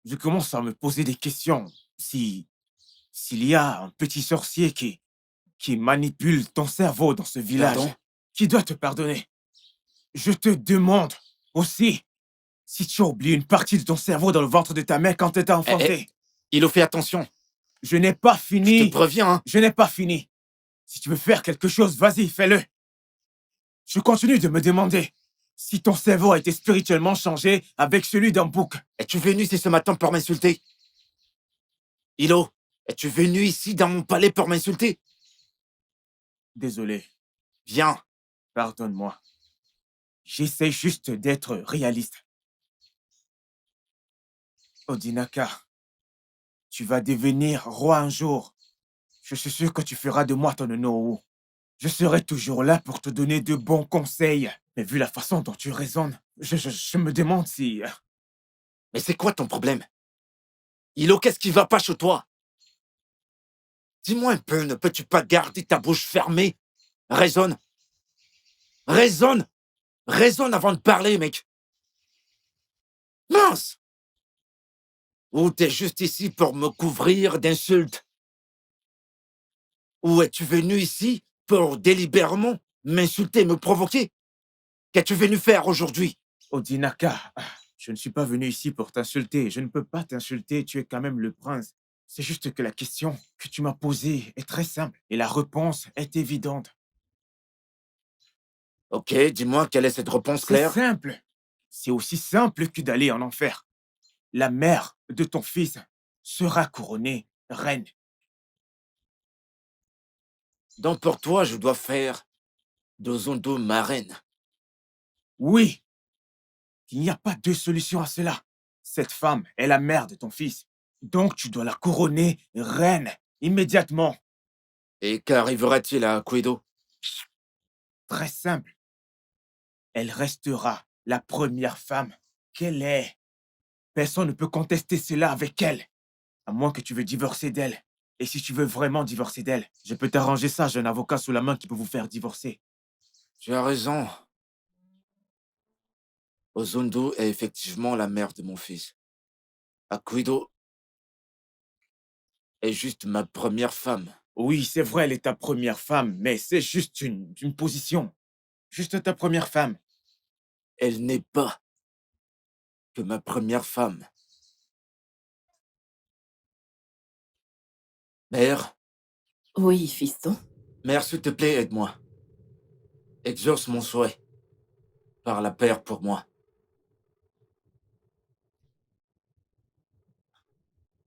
Je commence à me poser des questions. S'il y a un petit sorcier qui manipule ton cerveau dans ce village,
Pardon?
qui doit te pardonner. Je te demande aussi si tu as oublié une partie de ton cerveau dans le ventre de ta mère quand tu étais enfanté.
Hilo, fais attention.
Je n'ai pas fini.
Je te préviens, hein.
Je n'ai pas fini. Si tu veux faire quelque chose, vas-y, fais-le. Je continue de me demander si ton cerveau a été spirituellement changé avec celui d'un bouc.
Es-tu venu ici ce matin pour m'insulter? Hilo, es-tu venu ici dans mon palais pour m'insulter?
Désolé.
Viens.
Pardonne-moi.
J'essaie juste d'être réaliste. Odinaka, tu vas devenir roi un jour. Je suis sûr que tu feras de moi ton Nohou. Je serai toujours là pour te donner de bons conseils. Mais vu la façon dont tu raisonnes, je me demande si...
Mais c'est quoi ton problème? Hilo, qu'est-ce qui va pas chez toi? Dis-moi un peu, ne peux-tu pas garder ta bouche fermée? Raisonne. Raisonne. Raisonne avant de parler, mec. Mince! Ou t'es juste ici pour me couvrir d'insultes? Ou es-tu venu ici pour délibérément m'insulter, me provoquer? Qu'es-tu venu faire aujourd'hui?
Odinaka, je ne suis pas venu ici pour t'insulter. Je ne peux pas t'insulter, tu es quand même le prince. C'est juste que la question que tu m'as posée est très simple et la réponse est évidente.
Ok, dis-moi quelle est cette réponse
C'est
claire?
simple. C'est aussi simple que d'aller en enfer. La mère de ton fils sera couronnée reine.
Donc pour toi, je dois faire d'Ozondo ma reine.
Oui, il n'y a pas deux solutions à cela. Cette femme est la mère de ton fils. Donc tu dois la couronner reine immédiatement.
Et qu'arrivera-t-il à Kuido?
Très simple. Elle restera la première femme qu'elle est. Personne ne peut contester cela avec elle, à moins que tu veux divorcer d'elle. Et si tu veux vraiment divorcer d'elle, je peux t'arranger ça, j'ai un avocat sous la main qui peut vous faire divorcer.
Tu as raison. Ozondo est effectivement la mère de mon fils. Akuido est juste ma première femme.
Oui, c'est vrai, elle est ta première femme, mais c'est juste une position. Juste ta première femme.
Elle n'est pas que ma première femme. Mère,
Oui, fiston.
mère, s'il te plaît, aide-moi. Exauce mon souhait. Par la paire pour moi.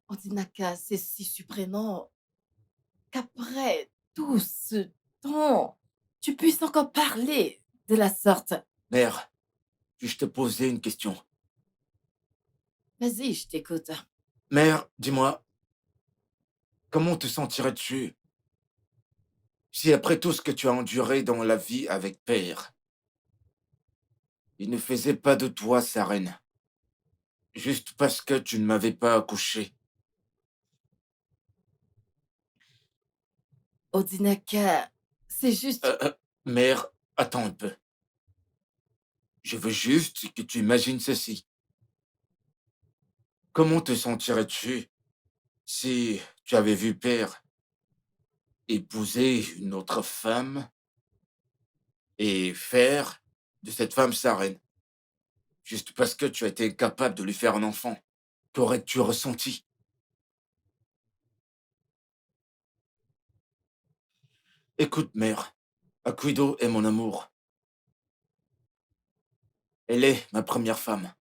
Odinaka, c'est si surprenant qu'après tout ce temps, tu puisses encore parler de la sorte.
Mère, puis-je te poser une question?
Vas-y, je t'écoute.
Mère, dis-moi, comment te sentirais-tu si après tout ce que tu as enduré dans la vie avec Père, il ne faisait pas de toi sa reine, juste parce que tu ne m'avais pas accouché?
Odinaka, c'est juste...
Mère, attends un peu. Je veux juste que tu imagines ceci. Comment te sentirais-tu si tu avais vu Père épouser une autre femme et faire de cette femme sa reine, juste parce que tu as été incapable de lui faire un enfant? Qu'aurais-tu ressenti? Écoute, mère, Akuido est mon amour. Elle est ma première femme.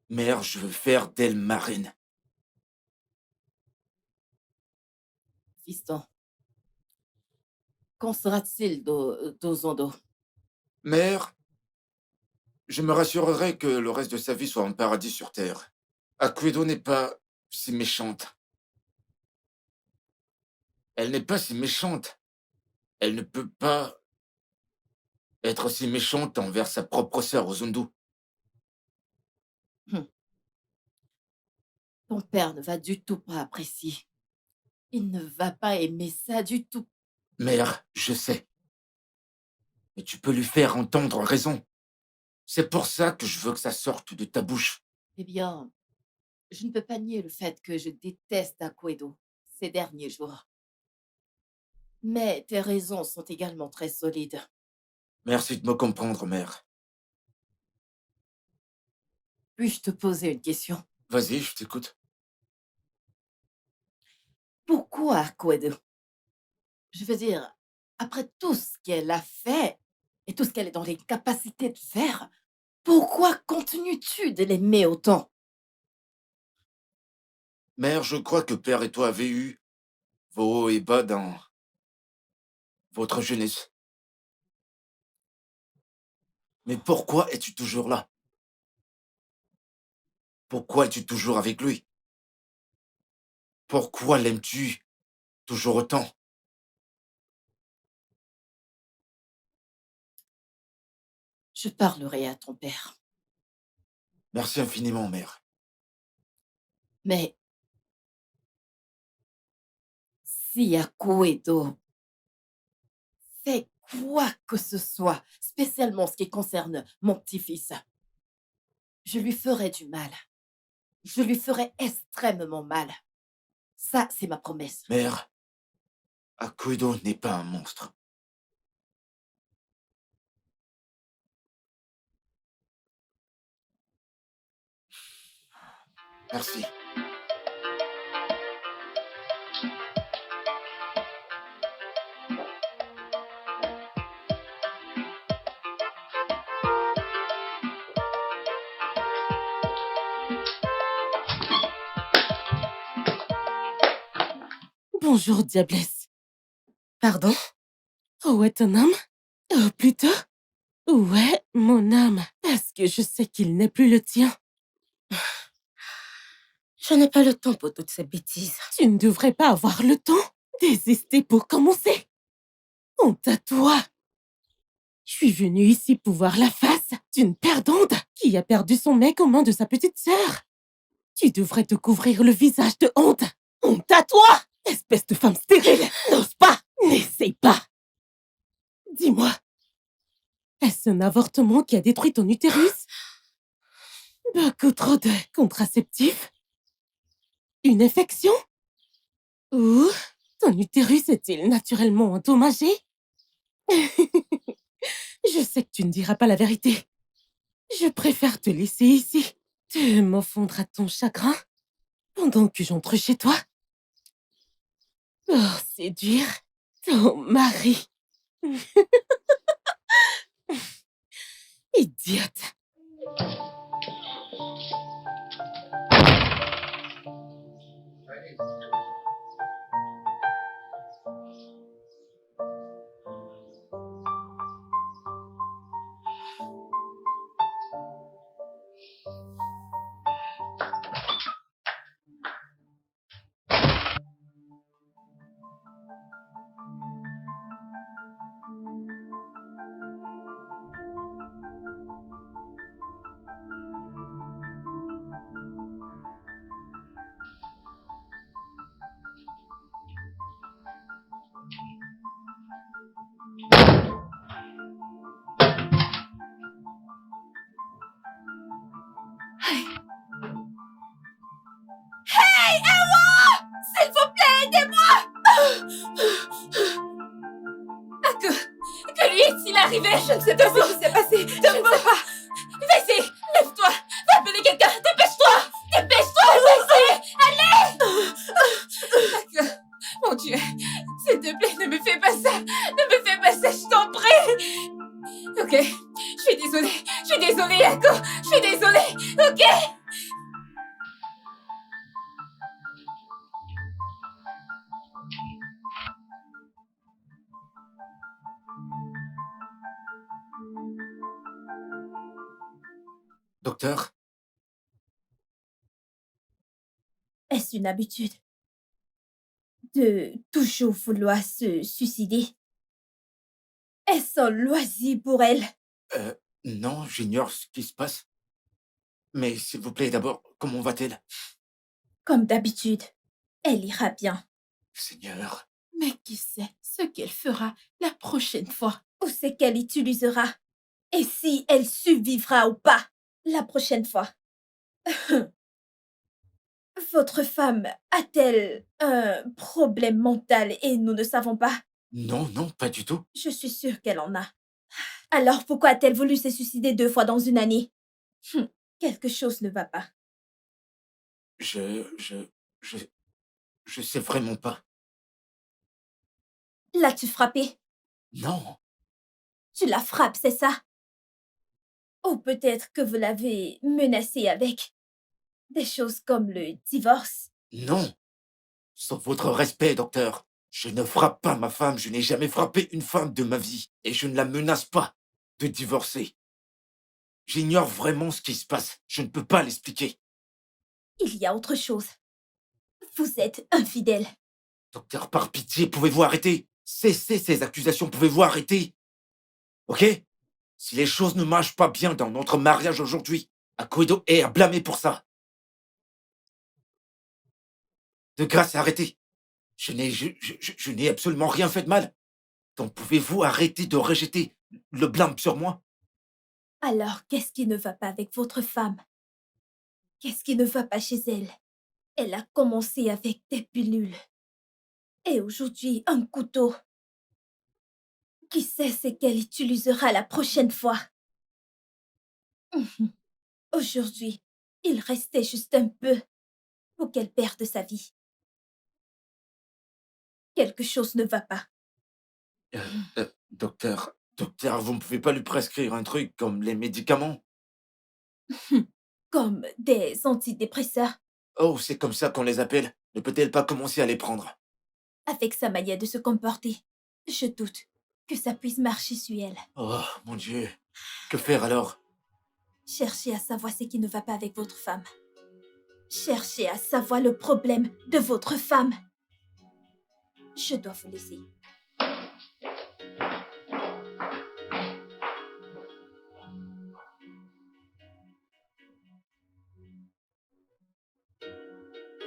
Mère, je veux faire d'elle ma reine.
Fiston, qu'en sera-t-il d'Ozondo?
Mère, je me rassurerai que le reste de sa vie soit un paradis sur Terre. Akuido n'est pas si méchante. Elle n'est pas si méchante. Elle ne peut pas être si méchante envers sa propre sœur, Ozundu.
Ton père ne va du tout pas apprécier. Il ne va pas aimer ça du tout.
Mère, je sais. Mais tu peux lui faire entendre raison. C'est pour ça que je veux que ça sorte de ta bouche.
Eh bien, je ne peux pas nier le fait que je déteste Akuedo ces derniers jours. Mais tes raisons sont également très solides.
Merci de me comprendre, mère.
Puis-je te poser une question?
Vas-y, je t'écoute.
Pourquoi Akuedo? Je veux dire, après tout ce qu'elle a fait et tout ce qu'elle est dans les capacités de faire, pourquoi continues-tu de l'aimer autant?
Mère, je crois que père et toi avez eu vos hauts et bas dans votre jeunesse. Mais pourquoi es-tu toujours là? Pourquoi es-tu toujours avec lui? Pourquoi l'aimes-tu toujours autant?
Je parlerai à ton père.
Merci infiniment, mère.
Mais si Akuedo fait quoi que ce soit, spécialement ce qui concerne mon petit-fils, je lui ferai du mal. Je lui ferai extrêmement mal. Ça, c'est ma promesse.
Mère, Akuido n'est pas un monstre. Merci.
Bonjour, diablesse.
Pardon?
Où est ton âme? Plutôt, où est mon âme? Parce que je sais qu'il n'est plus le tien. Je n'ai pas le temps pour toutes ces bêtises. Tu ne devrais pas avoir le temps. Désister pour commencer. Honte à toi. Je suis venue ici pour voir la face d'une perdante qui a perdu son mec aux mains de sa petite sœur. Tu devrais te couvrir le visage de honte. Honte à toi, espèce de femme stérile. N'ose pas, n'essaye pas. Dis-moi, est-ce un avortement qui a détruit ton utérus? Beaucoup trop de contraceptifs? Une infection? Ou ton utérus est-il naturellement endommagé? Je sais que tu ne diras pas la vérité. Je préfère te laisser ici, te m'offondre à ton chagrin, pendant que j'entre chez toi. Pour séduire ton mari. Idiote.
S'il vous plaît, aidez-moi! Que lui est-il arrivé? Je ne sais pas ce qui s'est passé. Je ne sais pas. Vas-y, lève-toi. Va appeler quelqu'un. Dépêche-toi. Dépêche-toi, vas-y. Allez. Mon Dieu. S'il te plaît, ne me fais pas ça. Ne me fais pas ça, je t'en prie. Ok. Je suis désolée. Je suis désolée, Yako. Je suis désolée. Ok.
Docteur,
Est-ce une habitude de toujours vouloir se suicider? Est-ce un loisir pour elle?
non, j'ignore ce qui se passe. Mais s'il vous plaît, d'abord, comment va-t-elle?
Comme d'habitude, elle ira bien.
Seigneur,
Mais qui sait ce qu'elle fera la prochaine fois?
Ou c'est qu'elle utilisera? Et si elle survivra ou pas la prochaine fois? Votre femme a-t-elle un problème mental et nous ne savons pas?
non, non, pas du tout.
Je suis sûre qu'elle en a. Alors pourquoi a-t-elle voulu se suicider 2 fois dans une année? Quelque chose ne va pas.
Je, je, je sais vraiment pas.
L'as-tu frappée?
Non,
Tu la frappes, c'est ça? Ou peut-être que vous l'avez menacée avec des choses comme le divorce?
non. Sauf votre respect, docteur. Je ne frappe pas ma femme, je n'ai jamais frappé une femme de ma vie. Et je ne la menace pas de divorcer. J'ignore vraiment ce qui se passe. Je ne peux pas l'expliquer.
Il y a autre chose. Vous êtes infidèle.
Docteur, par pitié, pouvez-vous arrêter? Cessez ces accusations, pouvez-vous arrêter? Ok? Si les choses ne marchent pas bien dans notre mariage aujourd'hui, Akuedo est à blâmer pour ça. De grâce, arrêtez. Je n'ai absolument rien fait de mal. Donc pouvez-vous arrêter de rejeter le blâme sur moi?
Alors, qu'est-ce qui ne va pas avec votre femme? Qu'est-ce qui ne va pas chez elle? Elle a commencé avec des pilules. Et aujourd'hui, un couteau. Qui sait ce qu'elle utilisera la prochaine fois? Aujourd'hui, il restait juste un peu pour qu'elle perde sa vie. Quelque chose ne va pas.
Docteur, vous ne pouvez pas lui prescrire un truc comme les médicaments?
Comme des antidépresseurs.
Oh, c'est comme ça qu'on les appelle. Ne peut-elle pas commencer à les prendre?
Avec sa manière de se comporter, je doute que ça puisse marcher sur elle.
Oh, mon Dieu. Que faire alors?
Cherchez à savoir ce qui ne va pas avec votre femme. Cherchez à savoir le problème de votre femme. Je dois vous laisser.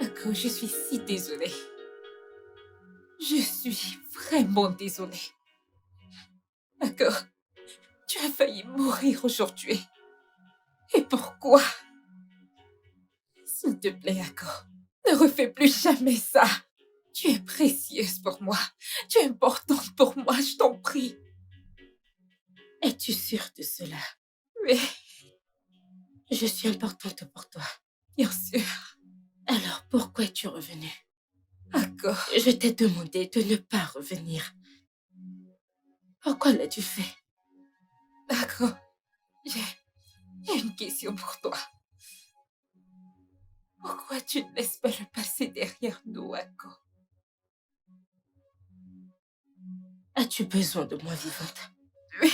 Ako, je suis si désolée. Je suis vraiment désolée. Ako, tu as failli mourir aujourd'hui. Et pourquoi? S'il te plaît, Ako, ne refais plus jamais ça. Tu es précieuse pour moi. Tu es importante pour moi, je t'en prie.
Es-tu sûre de cela?
Oui,
Je suis importante pour toi.
bien sûr.
Alors pourquoi es-tu revenue?
Ako,
Je t'ai demandé de ne pas revenir. Pourquoi l'as-tu fait?
Ako, j'ai une question pour toi. Pourquoi tu ne laisses pas le passé derrière nous, Ako?
As-tu besoin de moi vivante?
Oui,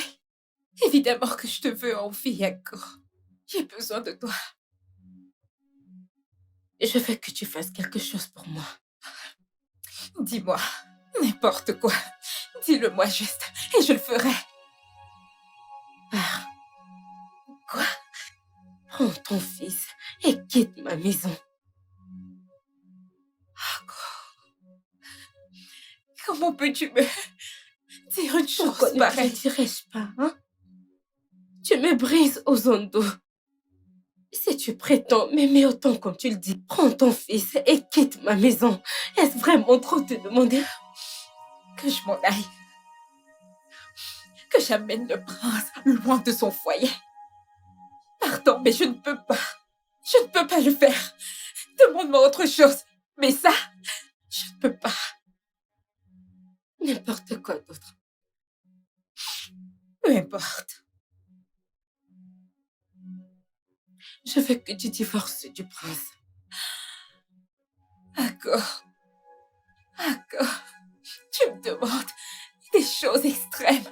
évidemment que je te veux en vie, Ako. J'ai besoin de toi.
Je veux que tu fasses quelque chose pour moi.
Dis-moi, n'importe quoi. Dis-le-moi juste, et je le ferai.
Pars,
Quoi?
prends ton fils et quitte ma maison.
Comment peux-tu me dire une
Pourquoi
chose
ne te le
pareille?
dirais-je pas, hein? Tu me brises aux ondes. Si tu prétends m'aimer autant comme tu le dis, prends ton fils et quitte ma maison. Est-ce vraiment trop te demander?
Que je m'en aille. Que j'amène le prince loin de son foyer. Pardon, mais je ne peux pas. Je ne peux pas le faire. Demande-moi autre chose. Mais ça, je ne peux pas.
N'importe quoi d'autre.
Peu importe.
Je veux que tu divorces du prince.
D'accord. D'accord. Tu me demandes des choses extrêmes.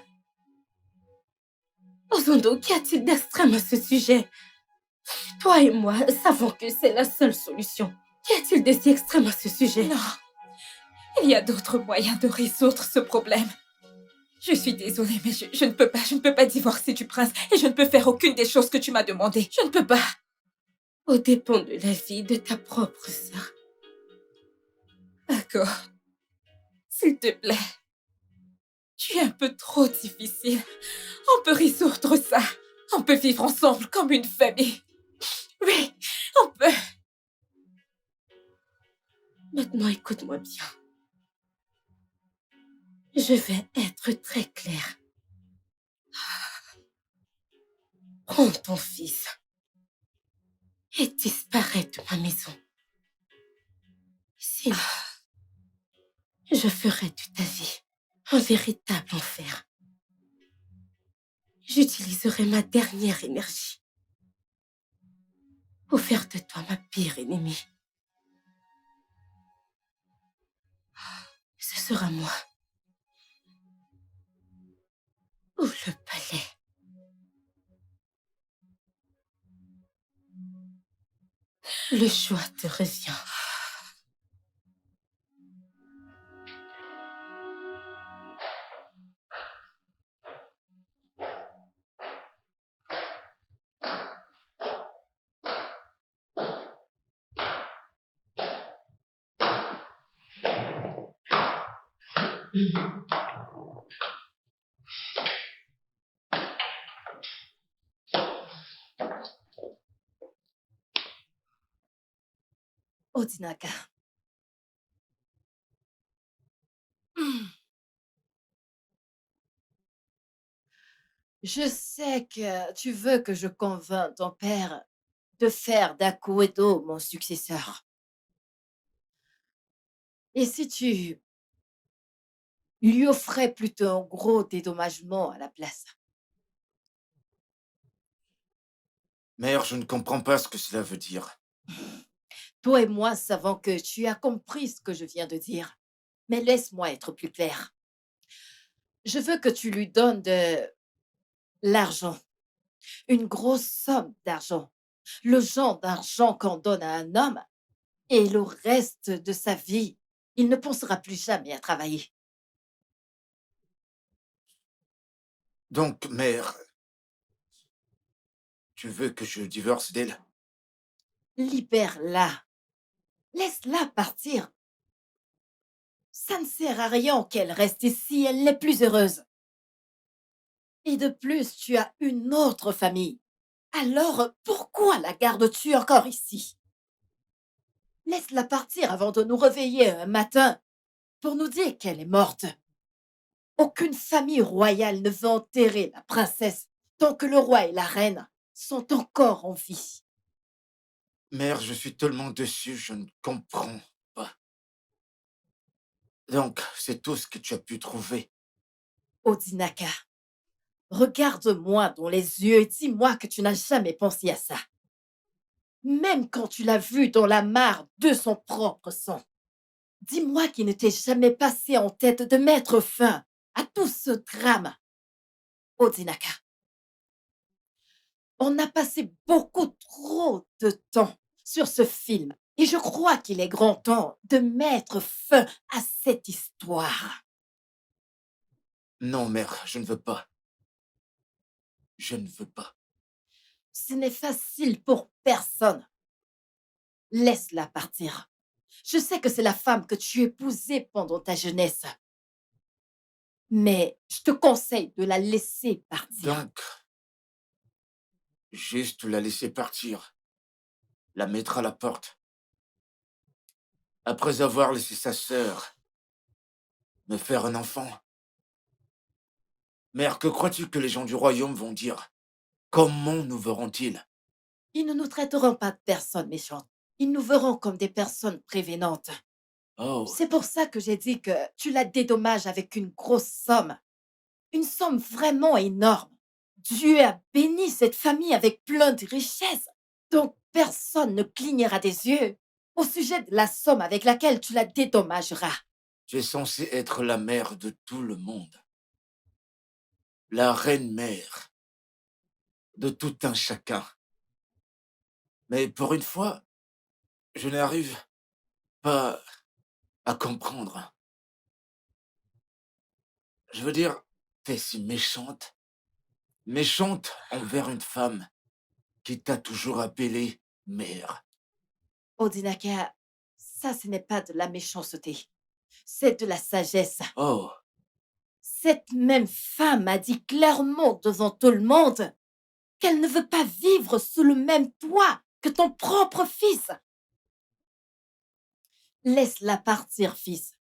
Ozondo, qu'y a-t-il d'extrême à ce sujet? Toi et moi savons que c'est la seule solution. Qu'y a-t-il de si extrême à ce sujet?
Non. Il y a d'autres moyens de résoudre ce problème. Je suis désolée, mais je ne peux pas. Je ne peux pas divorcer du prince et je ne peux faire aucune des choses que tu m'as demandées. Je ne peux pas.
Au dépend de la vie de ta propre sœur.
D'accord. S'il te plaît. Tu es un peu trop difficile. On peut résoudre ça. On peut vivre ensemble comme une famille. Oui, on peut.
Maintenant, écoute-moi bien. Je vais être très claire. Prends ton fils et disparais de ma maison. Sinon, je ferai de ta vie un véritable enfer. J'utiliserai ma dernière énergie pour faire de toi ma pire ennemie. Ce sera moi ou le palais. Le choix te revient.
Odinaka. Je sais que tu veux que je convainc ton père de faire d'Akuedo mon successeur. Et si tu lui offrais plutôt un gros dédommagement à la place?
Mère, je ne comprends pas ce que cela veut dire.
Toi et moi savons que tu as compris ce que je viens de dire. Mais laisse-moi être plus clair. Je veux que tu lui donnes de l'argent, une grosse somme d'argent, le genre d'argent qu'on donne à un homme, et le reste de sa vie, il ne pensera plus jamais à travailler.
Donc, mère, tu veux que je divorce d'elle?
Libère-la, laisse-la partir. Ça ne sert à rien qu'elle reste ici, elle n'est plus heureuse. Et de plus, tu as une autre famille. Alors, pourquoi la gardes-tu encore ici? Laisse-la partir avant de nous réveiller un matin pour nous dire qu'elle est morte. Aucune famille royale ne veut enterrer la princesse tant que le roi et la reine sont encore en vie.
Mère, je suis tellement déçu, je ne comprends pas. Donc, c'est tout ce que tu as pu trouver.
Odinaka, regarde-moi dans les yeux et dis-moi que tu n'as jamais pensé à ça. Même quand tu l'as vu dans la mare de son propre sang. Dis-moi qu'il ne t'est jamais passé en tête de mettre fin à tout ce drame. Odinaka, on a passé beaucoup trop de temps sur ce film et je crois qu'il est grand temps de mettre fin à cette histoire.
Non, mère, je ne veux pas. Je ne veux pas.
Ce n'est facile pour personne. Laisse-la partir. Je sais que c'est la femme que tu épousais pendant ta jeunesse. Mais je te conseille de la laisser partir.
Donc, juste la laisser partir. La mettre à la porte. Après avoir laissé sa sœur me faire un enfant. Mère, que crois-tu que les gens du royaume vont dire? Comment nous verront-ils?
Ils ne nous traiteront pas de personnes méchantes. Ils nous verront comme des personnes prévenantes.
Oh,
C'est pour ça que j'ai dit que tu la dédommages avec une grosse somme. Une somme vraiment énorme. Dieu a béni cette famille avec plein de richesses. Donc personne ne clignera des yeux au sujet de la somme avec laquelle tu la dédommageras.
tu es censée être la mère de tout le monde. La reine-mère de tout un chacun. Mais pour une fois, je n'arrive pas à comprendre. Je veux dire, t'es si méchante. Méchante envers une femme qui t'a toujours appelée mère.
Odinaka, ça ce n'est pas de la méchanceté. C'est de la sagesse.
Oh,
Cette même femme a dit clairement devant tout le monde qu'elle ne veut pas vivre sous le même toit que ton propre fils. Laisse-la partir, fils.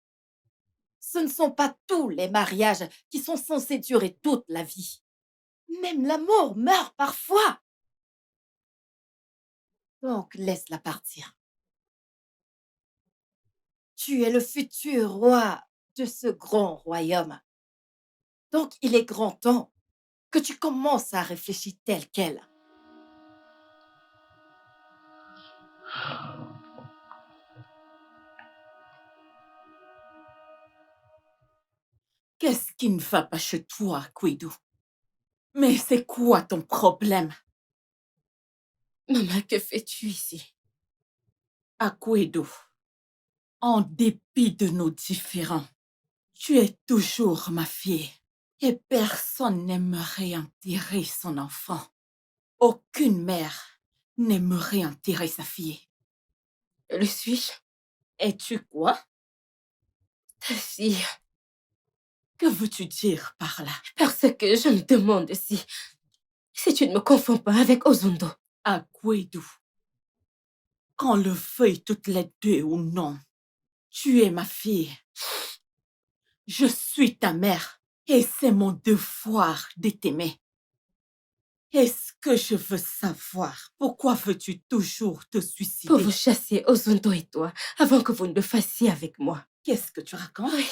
Ce ne sont pas tous les mariages qui sont censés durer toute la vie. Même l'amour meurt parfois. Donc, laisse-la partir. Tu es le futur roi de ce grand royaume. Donc, il est grand temps que tu commences à réfléchir tel quel.
Qu'est-ce qui ne va pas chez toi, Kouidou? Mais c'est quoi ton problème?
Maman, que fais-tu ici?
Akwedo, en dépit de nos différends, tu es toujours ma fille. Et personne n'aimerait enterrer son enfant. Aucune mère n'aimerait enterrer sa fille.
Le suis-je?
Es-tu quoi?
Ta fille.
Que veux-tu dire par là?
Parce que je me demande si tu ne me confonds pas avec Ozundo.
Akwedo, qu'on le veuille toutes les deux ou non, tu es ma fille. Je suis ta mère et c'est mon devoir de t'aimer. Est-ce que je veux savoir pourquoi veux-tu toujours te suicider?
Pour vous chasser Ozundo et toi, avant que vous ne le fassiez avec moi.
Qu'est-ce que tu racontes?
Oui.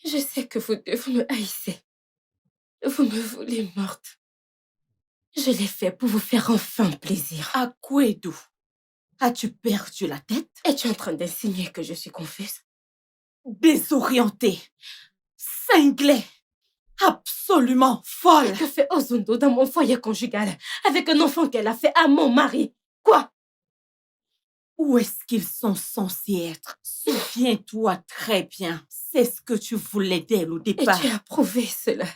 Je sais que vous deux, vous me haïssez. Vous me voulez morte. Je l'ai fait pour vous faire enfin plaisir.
Akwedo, as-tu perdu la tête?
Es-tu en train d'insinuer que je suis confuse?
Désorientée, cinglée, absolument folle.
Que fait Ozundo dans mon foyer conjugal avec un enfant qu'elle a fait à mon mari? Quoi?
Où est-ce qu'ils sont censés être? Souviens-toi très bien. C'est ce que tu voulais d'elle au
Et
départ.
tu as prouvé cela.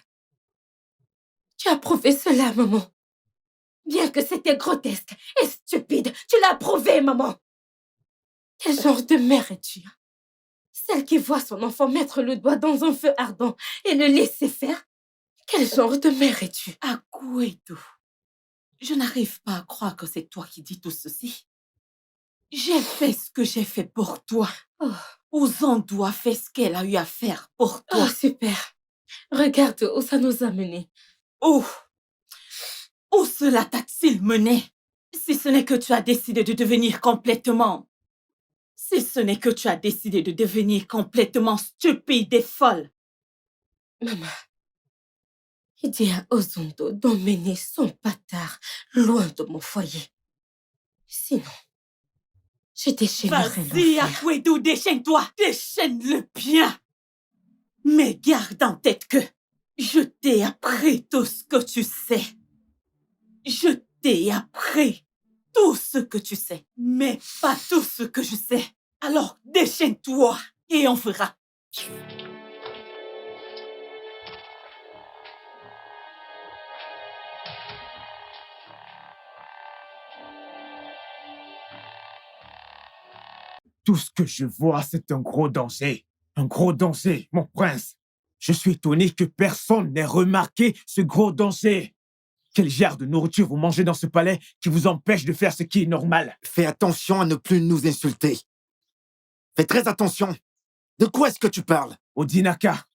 Tu as prouvé cela, maman. Bien que c'était grotesque et stupide, tu l'as prouvé, maman. Quel genre de mère es-tu? Celle qui voit son enfant mettre le doigt dans un feu ardent et le laisser faire? Quel genre de mère es-tu?
Akwedo, je n'arrive pas à croire que c'est toi qui dis tout ceci. J'ai fait ce que j'ai fait pour toi.
Oh.
Ozundo a fait ce qu'elle a eu à faire pour toi.
Oh, super. Regarde où ça nous a menés.
Où cela t'a-t-il mené? Si ce n'est que tu as décidé de devenir complètement... Si ce n'est que tu as décidé de devenir complètement stupide et folle.
Maman, dis à Ozundo d'emmener son patard loin de mon foyer. Sinon, je déchaînerai
Vas-y,
l'enfer.
Akwedo, déchaîne-toi. Déchaîne-le bien. Mais garde en tête que je t'ai appris tout ce que tu sais. Je t'ai appris tout ce que tu sais, mais pas tout ce que je sais. Alors déchaîne-toi et on verra.
Tout ce que je vois, c'est un gros danger. Un gros danger, mon prince. Je suis étonné que personne n'ait remarqué ce gros danger. Quel genre de nourriture vous mangez dans ce palais qui vous empêche de faire ce qui est normal?
Fais attention à ne plus nous insulter. Fais très attention. De quoi est-ce que tu parles?
Odinaka,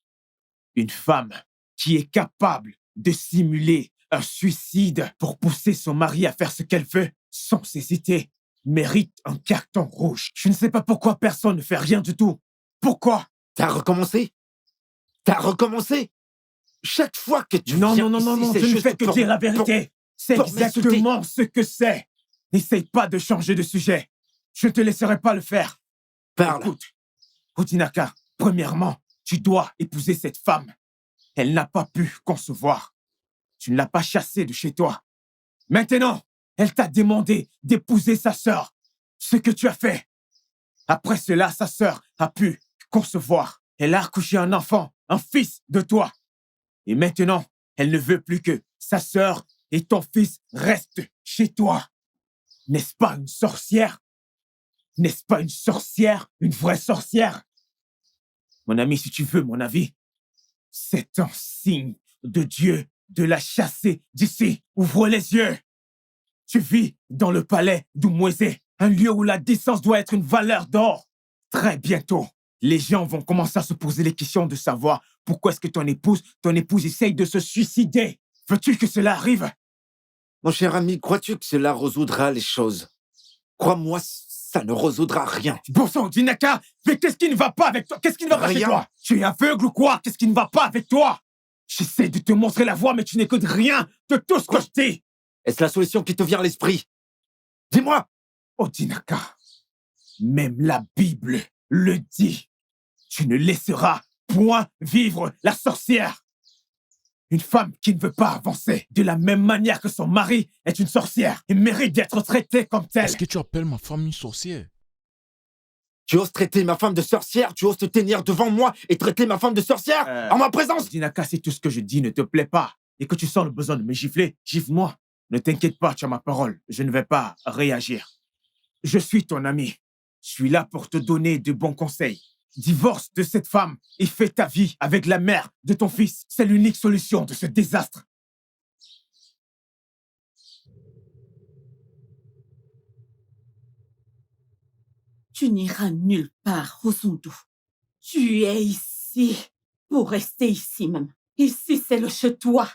une femme qui est capable de simuler un suicide pour pousser son mari à faire ce qu'elle veut sans hésiter, mérite un carton rouge. Je ne sais pas pourquoi personne ne fait rien du tout. Pourquoi?
T'as recommencé? T'as recommencé? Chaque fois que tu
Non,
viens
non, non,
ici,
non,
c'est
je ne
juste
fais que
pour-
dire la vérité. C'est
pour m'insulter.
exactement ce que c'est. N'essaye pas de changer de sujet. Je ne te laisserai pas le faire.
Parle.
Écoute, Odinaka, premièrement, tu dois épouser cette femme. Elle n'a pas pu concevoir. Tu ne l'as pas chassée de chez toi. Maintenant, elle t'a demandé d'épouser sa sœur. Ce que tu as fait. Après cela, sa sœur a pu concevoir. Elle a accouché un enfant, un fils de toi. Et maintenant, elle ne veut plus que sa sœur et ton fils restent chez toi. N'est-ce pas une sorcière? N'est-ce pas une sorcière? Une vraie sorcière? Mon ami, si tu veux mon avis, c'est un signe de Dieu de la chasser d'ici. Ouvre les yeux. Tu vis dans le palais d'Umweze, un lieu où la décence doit être une valeur d'or. Très bientôt, les gens vont commencer à se poser les questions de savoir pourquoi est-ce que ton épouse essaye de se suicider. Veux-tu que cela arrive?
Mon cher ami, crois-tu que cela résoudra les choses? Crois-moi, ça ne résoudra rien.
Bon sang, Dinaka, mais qu'est-ce qui ne va pas avec toi? Qu'est-ce qui ne va pas chez
Rien.
toi? Tu es aveugle ou quoi? Qu'est-ce qui ne va pas avec toi? J'essaie de te montrer la voie, mais tu n'écoutes rien de tout ce que je dis.
Est-ce la solution qui te vient à l'esprit? Dis-moi.
Oh, Dinaka, même la Bible le dit. Tu ne laisseras point vivre la sorcière. Une femme qui ne veut pas avancer de la même manière que son mari est une sorcière et mérite d'être traitée comme telle.
Est-ce que tu appelles ma femme une sorcière?
Tu oses traiter ma femme de sorcière? Tu oses te tenir devant moi et traiter ma femme de sorcière en ma présence?
Dinaka, si tout ce que je dis ne te plaît pas et que tu sens le besoin de me gifler, gifle-moi. Ne t'inquiète pas, tu as ma parole. Je ne vais pas réagir. Je suis ton ami. Je suis là pour te donner de bons conseils. Divorce de cette femme et fais ta vie avec la mère de ton fils. C'est l'unique solution de ce désastre.
Tu n'iras nulle part, Rosundo. Tu es ici pour rester ici même. Ici, c'est le chez toi.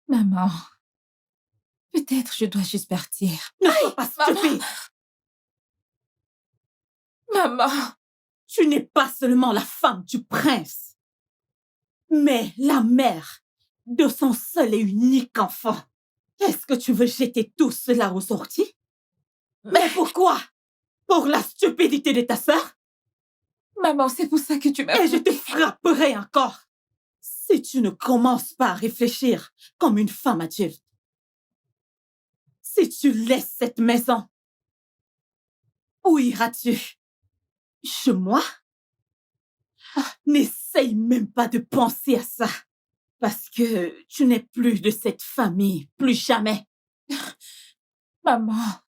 Maman, peut-être je dois juste partir.
Ne sois pas stupide.
Maman,
Tu n'es pas seulement la femme du prince, mais la mère de son seul et unique enfant. Est-ce que tu veux jeter tout cela aux orties? Mais pourquoi? Pour la stupidité de ta sœur?
maman, c'est pour ça que tu m'as...
Et je te frapperai encore si tu ne commences pas à réfléchir comme une femme adulte. Si tu laisses cette maison, où iras-tu? Chez moi? N'essaye même pas de penser à ça, parce que tu n'es plus de cette famille, plus jamais.
Maman,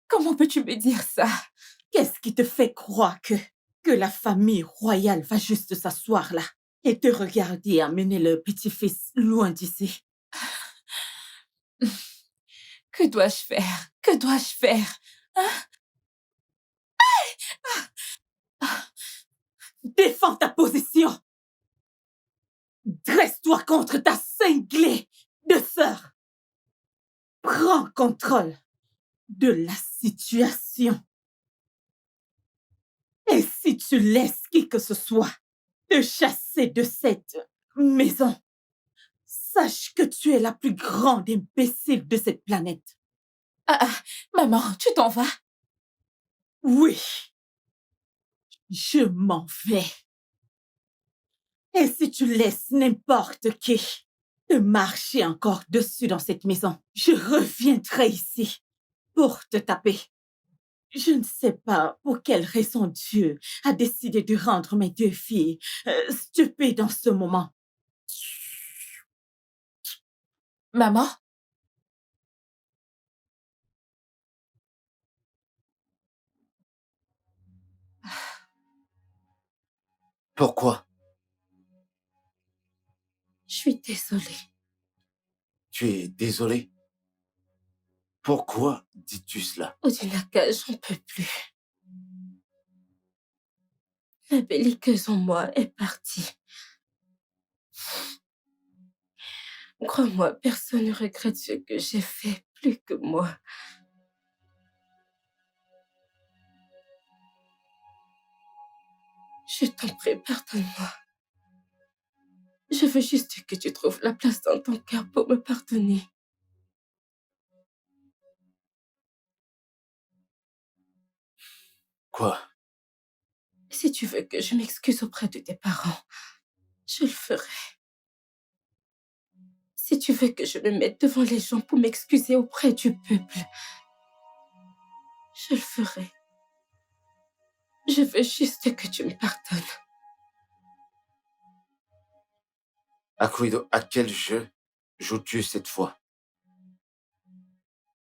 comment peux-tu me dire ça?
Qu'est-ce qui te fait croire que la famille royale va juste s'asseoir là et te regarder amener le petit-fils loin d'ici?
Que dois-je faire? Que dois-je faire? Hein?
Défends ta position! Dresse-toi contre ta cinglée de sœur! Prends contrôle de la situation. Et si tu laisses qui que ce soit te chasser de cette maison, sache que tu es la plus grande imbécile de cette planète.
Maman, tu t'en vas?
Oui, je m'en vais. Et si tu laisses n'importe qui te marcher encore dessus dans cette maison, je reviendrai ici pour te taper. Je ne sais pas pour quelle raison Dieu a décidé de rendre mes deux filles stupides en ce moment.
Maman?
Pourquoi?
Je suis désolée.
Tu es désolé? Pourquoi dis-tu cela?
Odinaka, j'en peux plus. La belliqueuse en moi est partie. Crois-moi, personne ne regrette ce que j'ai fait plus que moi. Je t'en prie, pardonne-moi. Je veux juste que tu trouves la place dans ton cœur pour me pardonner.
Quoi?
Si tu veux que je m'excuse auprès de tes parents, je le ferai. Si tu veux que je me mette devant les gens pour m'excuser auprès du peuple, je le ferai. Je veux juste que tu me pardonnes.
Akuido, à quel jeu joues-tu cette fois?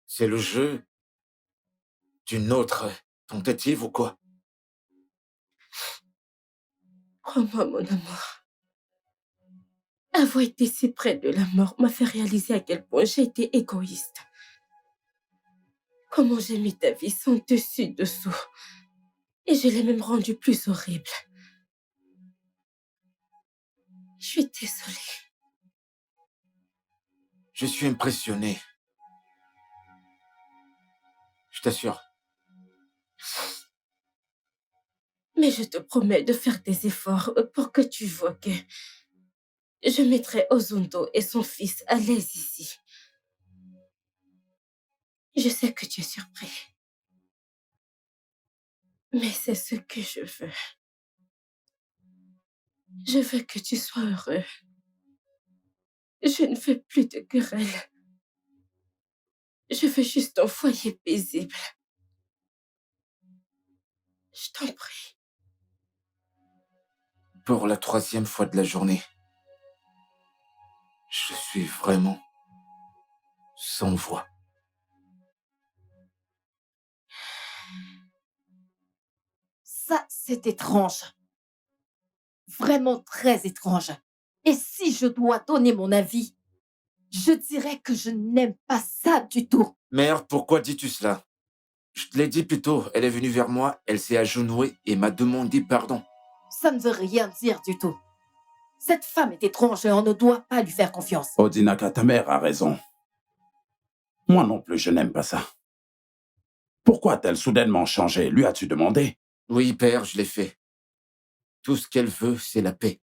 C'est le jeu d'une autre tentative ou quoi?
Crois-moi, mon amour. Avoir été si près de la mort m'a fait réaliser à quel point j'ai été égoïste. Comment j'ai mis ta vie sans dessus-dessous. Et je l'ai même rendue plus horrible. Je suis désolée.
Je suis impressionné. Je t'assure.
Mais je te promets de faire des efforts pour que tu vois que je mettrai Ozundo et son fils à l'aise ici. Je sais que tu es surpris. Mais c'est ce que je veux. Je veux que tu sois heureux. Je ne veux plus de querelles. Je veux juste un foyer paisible. Je t'en prie.
Pour la 3e fois de la journée, je suis vraiment sans voix.
Ça, c'est étrange. Vraiment très étrange. Et si je dois donner mon avis, je dirais que je n'aime pas ça du tout.
Mère, pourquoi dis-tu cela? Je te l'ai dit plus tôt, elle est venue vers moi, elle s'est agenouillée et m'a demandé pardon.
Ça ne veut rien dire du tout. Cette femme est étrange et on ne doit pas lui faire confiance.
Odinaka, ta mère a raison. Moi non plus, je n'aime pas ça. Pourquoi a-t-elle soudainement changé? Lui as-tu demandé?
Oui, père, je l'ai fait. Tout ce qu'elle veut, c'est la paix.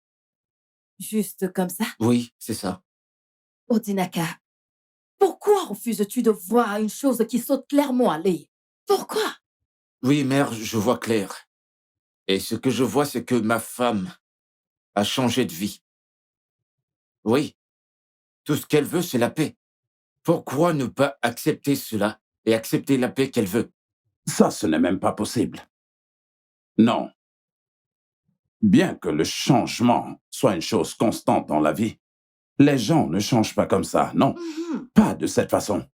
Juste comme ça?
Oui, c'est ça.
Odinaka, pourquoi refuses-tu de voir une chose qui saute clairement à l'œil? Pourquoi?
Oui, mère, je vois clair. Et ce que je vois, c'est que ma femme a changé de vie. Oui, tout ce qu'elle veut, c'est la paix. Pourquoi ne pas accepter cela et accepter la paix qu'elle veut?
Ça, ce n'est même pas possible. Non. Bien que le changement soit une chose constante dans la vie, les gens ne changent pas comme ça, non. Pas de cette façon.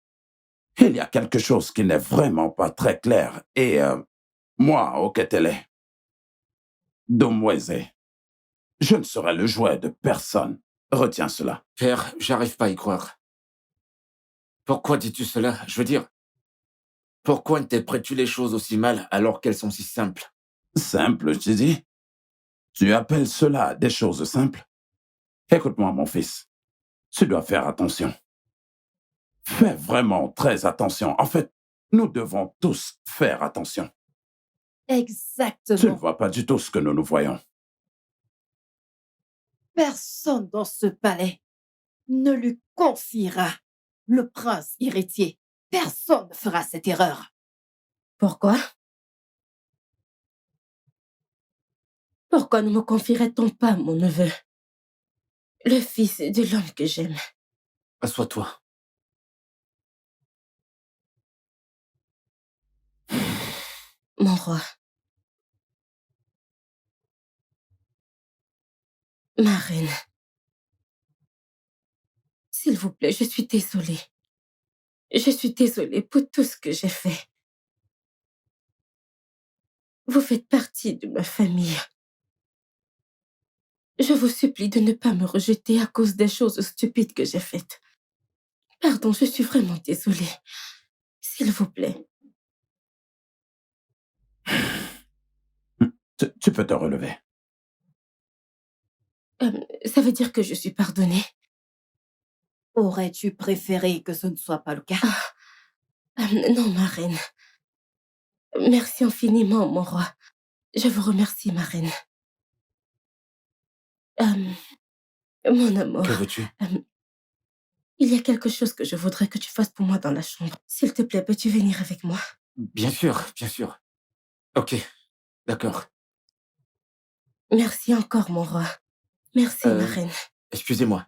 Il y a quelque chose qui n'est vraiment pas très clair. Et moi, Oketele, Domweze, je ne serai le jouet de personne. Retiens cela.
Père, j'arrive pas à y croire. Pourquoi dis-tu cela? Je veux dire, pourquoi interprètes-tu les choses aussi mal alors qu'elles sont si simples?
Simple, tu dis? Tu appelles cela des choses simples? Écoute-moi, mon fils. Tu dois faire attention. Fais vraiment très attention. En fait, nous devons tous faire attention.
Exactement.
Tu ne vois pas du tout ce que nous voyons.
Personne dans ce palais ne lui confiera le prince héritier. Personne ne fera cette erreur.
Pourquoi? Pourquoi ne me confierait-on pas mon neveu? Le fils de l'homme que j'aime.
Assois-toi.
Mon roi. Ma reine. S'il vous plaît, je suis désolée. Je suis désolée pour tout ce que j'ai fait. Vous faites partie de ma famille. Je vous supplie de ne pas me rejeter à cause des choses stupides que j'ai faites. Pardon, je suis vraiment désolée. S'il vous plaît.
Tu peux te relever.
Ça veut dire que je suis pardonnée?
Aurais-tu préféré que ce ne soit pas le cas?
Non, ma reine. Merci infiniment, mon roi. Je vous remercie, ma reine. Mon amour.
Que veux-tu?
Il y a quelque chose que je voudrais que tu fasses pour moi dans la chambre. S'il te plaît, peux-tu venir avec moi?
Bien sûr, bien sûr. Ok, d'accord.
Merci encore, mon roi. Merci, ma reine.
Excusez-moi.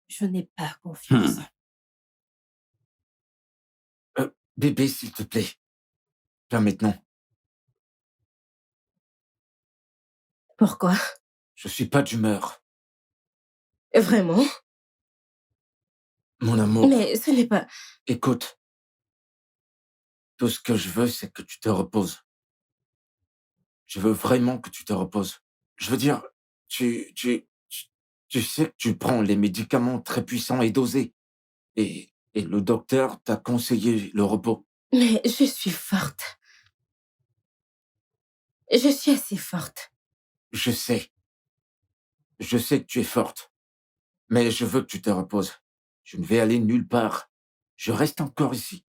Je n'ai pas confiance.
Bébé, s'il te plaît. Viens maintenant.
Pourquoi?
Je suis pas d'humeur.
Vraiment?
Mon amour.
Mais ce n'est pas...
Écoute. Tout ce que je veux, c'est que tu te reposes. Je veux vraiment que tu te reposes. Je veux dire, tu sais que tu prends les médicaments très puissants et dosés. Et le docteur t'a conseillé le repos.
Mais je suis forte. Je suis assez forte.
Je sais. Je sais que tu es forte. Mais je veux que tu te reposes. Je ne vais aller nulle part. Je reste encore ici.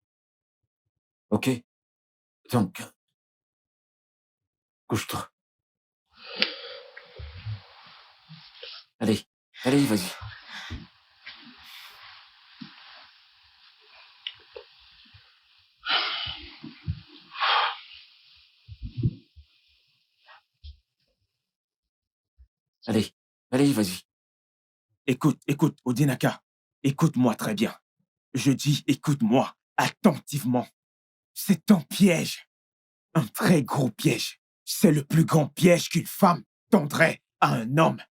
Ok? Donc, couche-toi. Allez, allez, vas-y. Allez, allez, vas-y.
Écoute, Odinaka. Écoute-moi très bien. Je dis écoute-moi attentivement. C'est un piège. Un très gros piège. C'est le plus grand piège qu'une femme tendrait à un homme.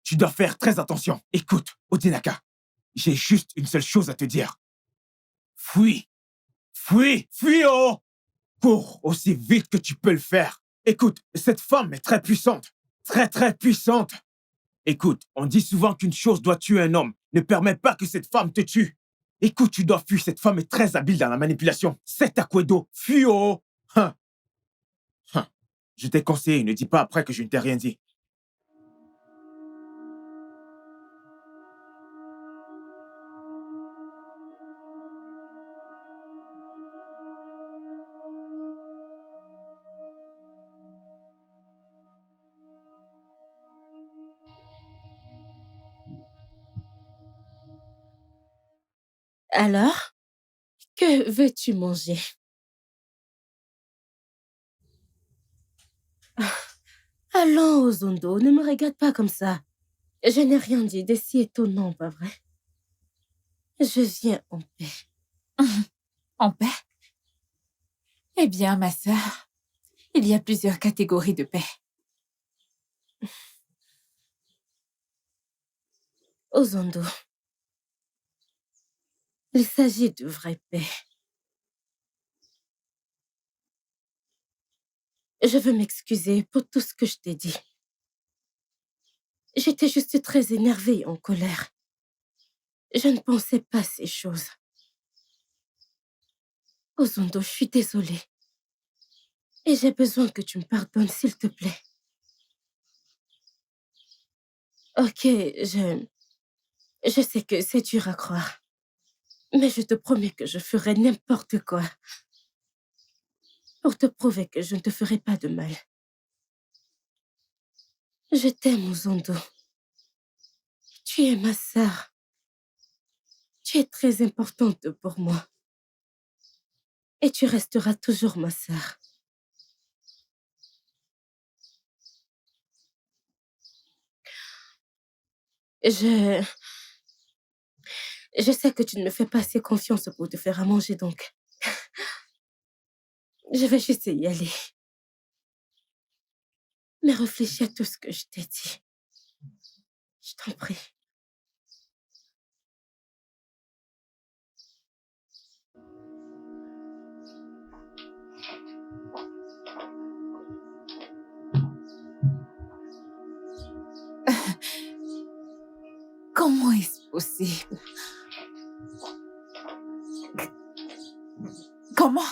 Tu dois faire très attention. Écoute, Odinaka. J'ai juste une seule chose à te dire. Fuis. Fuis. Fuis, oh! Cours aussi vite que tu peux le faire. Écoute, cette femme est très puissante. Très, très puissante. Écoute, on dit souvent qu'une chose doit tuer un homme. Ne permets pas que cette femme te tue. Écoute, tu dois fuir. Cette femme est très habile dans la manipulation. C'est Akwedo. Fuis, oh! Hein. Hein. Je t'ai conseillé, ne dis pas après que je ne t'ai rien dit.
Alors, que veux-tu manger? Allons, Ozondo, ne me regarde pas comme ça. Je n'ai rien dit de si étonnant, pas vrai? Je viens en paix.
En paix? Eh bien, ma sœur, il y a plusieurs catégories de paix.
Ozondo, il s'agit de vraie paix. Je veux m'excuser pour tout ce que je t'ai dit. J'étais juste très énervée et en colère. Je ne pensais pas ces choses. Ozondo, je suis désolée. Et j'ai besoin que tu me pardonnes, s'il te plaît. Ok, je sais que c'est dur à croire. Mais je te promets que je ferai n'importe quoi pour te prouver que je ne te ferai pas de mal. Je t'aime, Ozondo. Tu es ma sœur. Tu es très importante pour moi. Et tu resteras toujours ma sœur. Je sais que tu ne me fais pas assez confiance pour te faire à manger, donc je vais juste y aller. Mais réfléchis à tout ce que je t'ai dit. Je t'en prie.
Comment est-ce possible? Comment?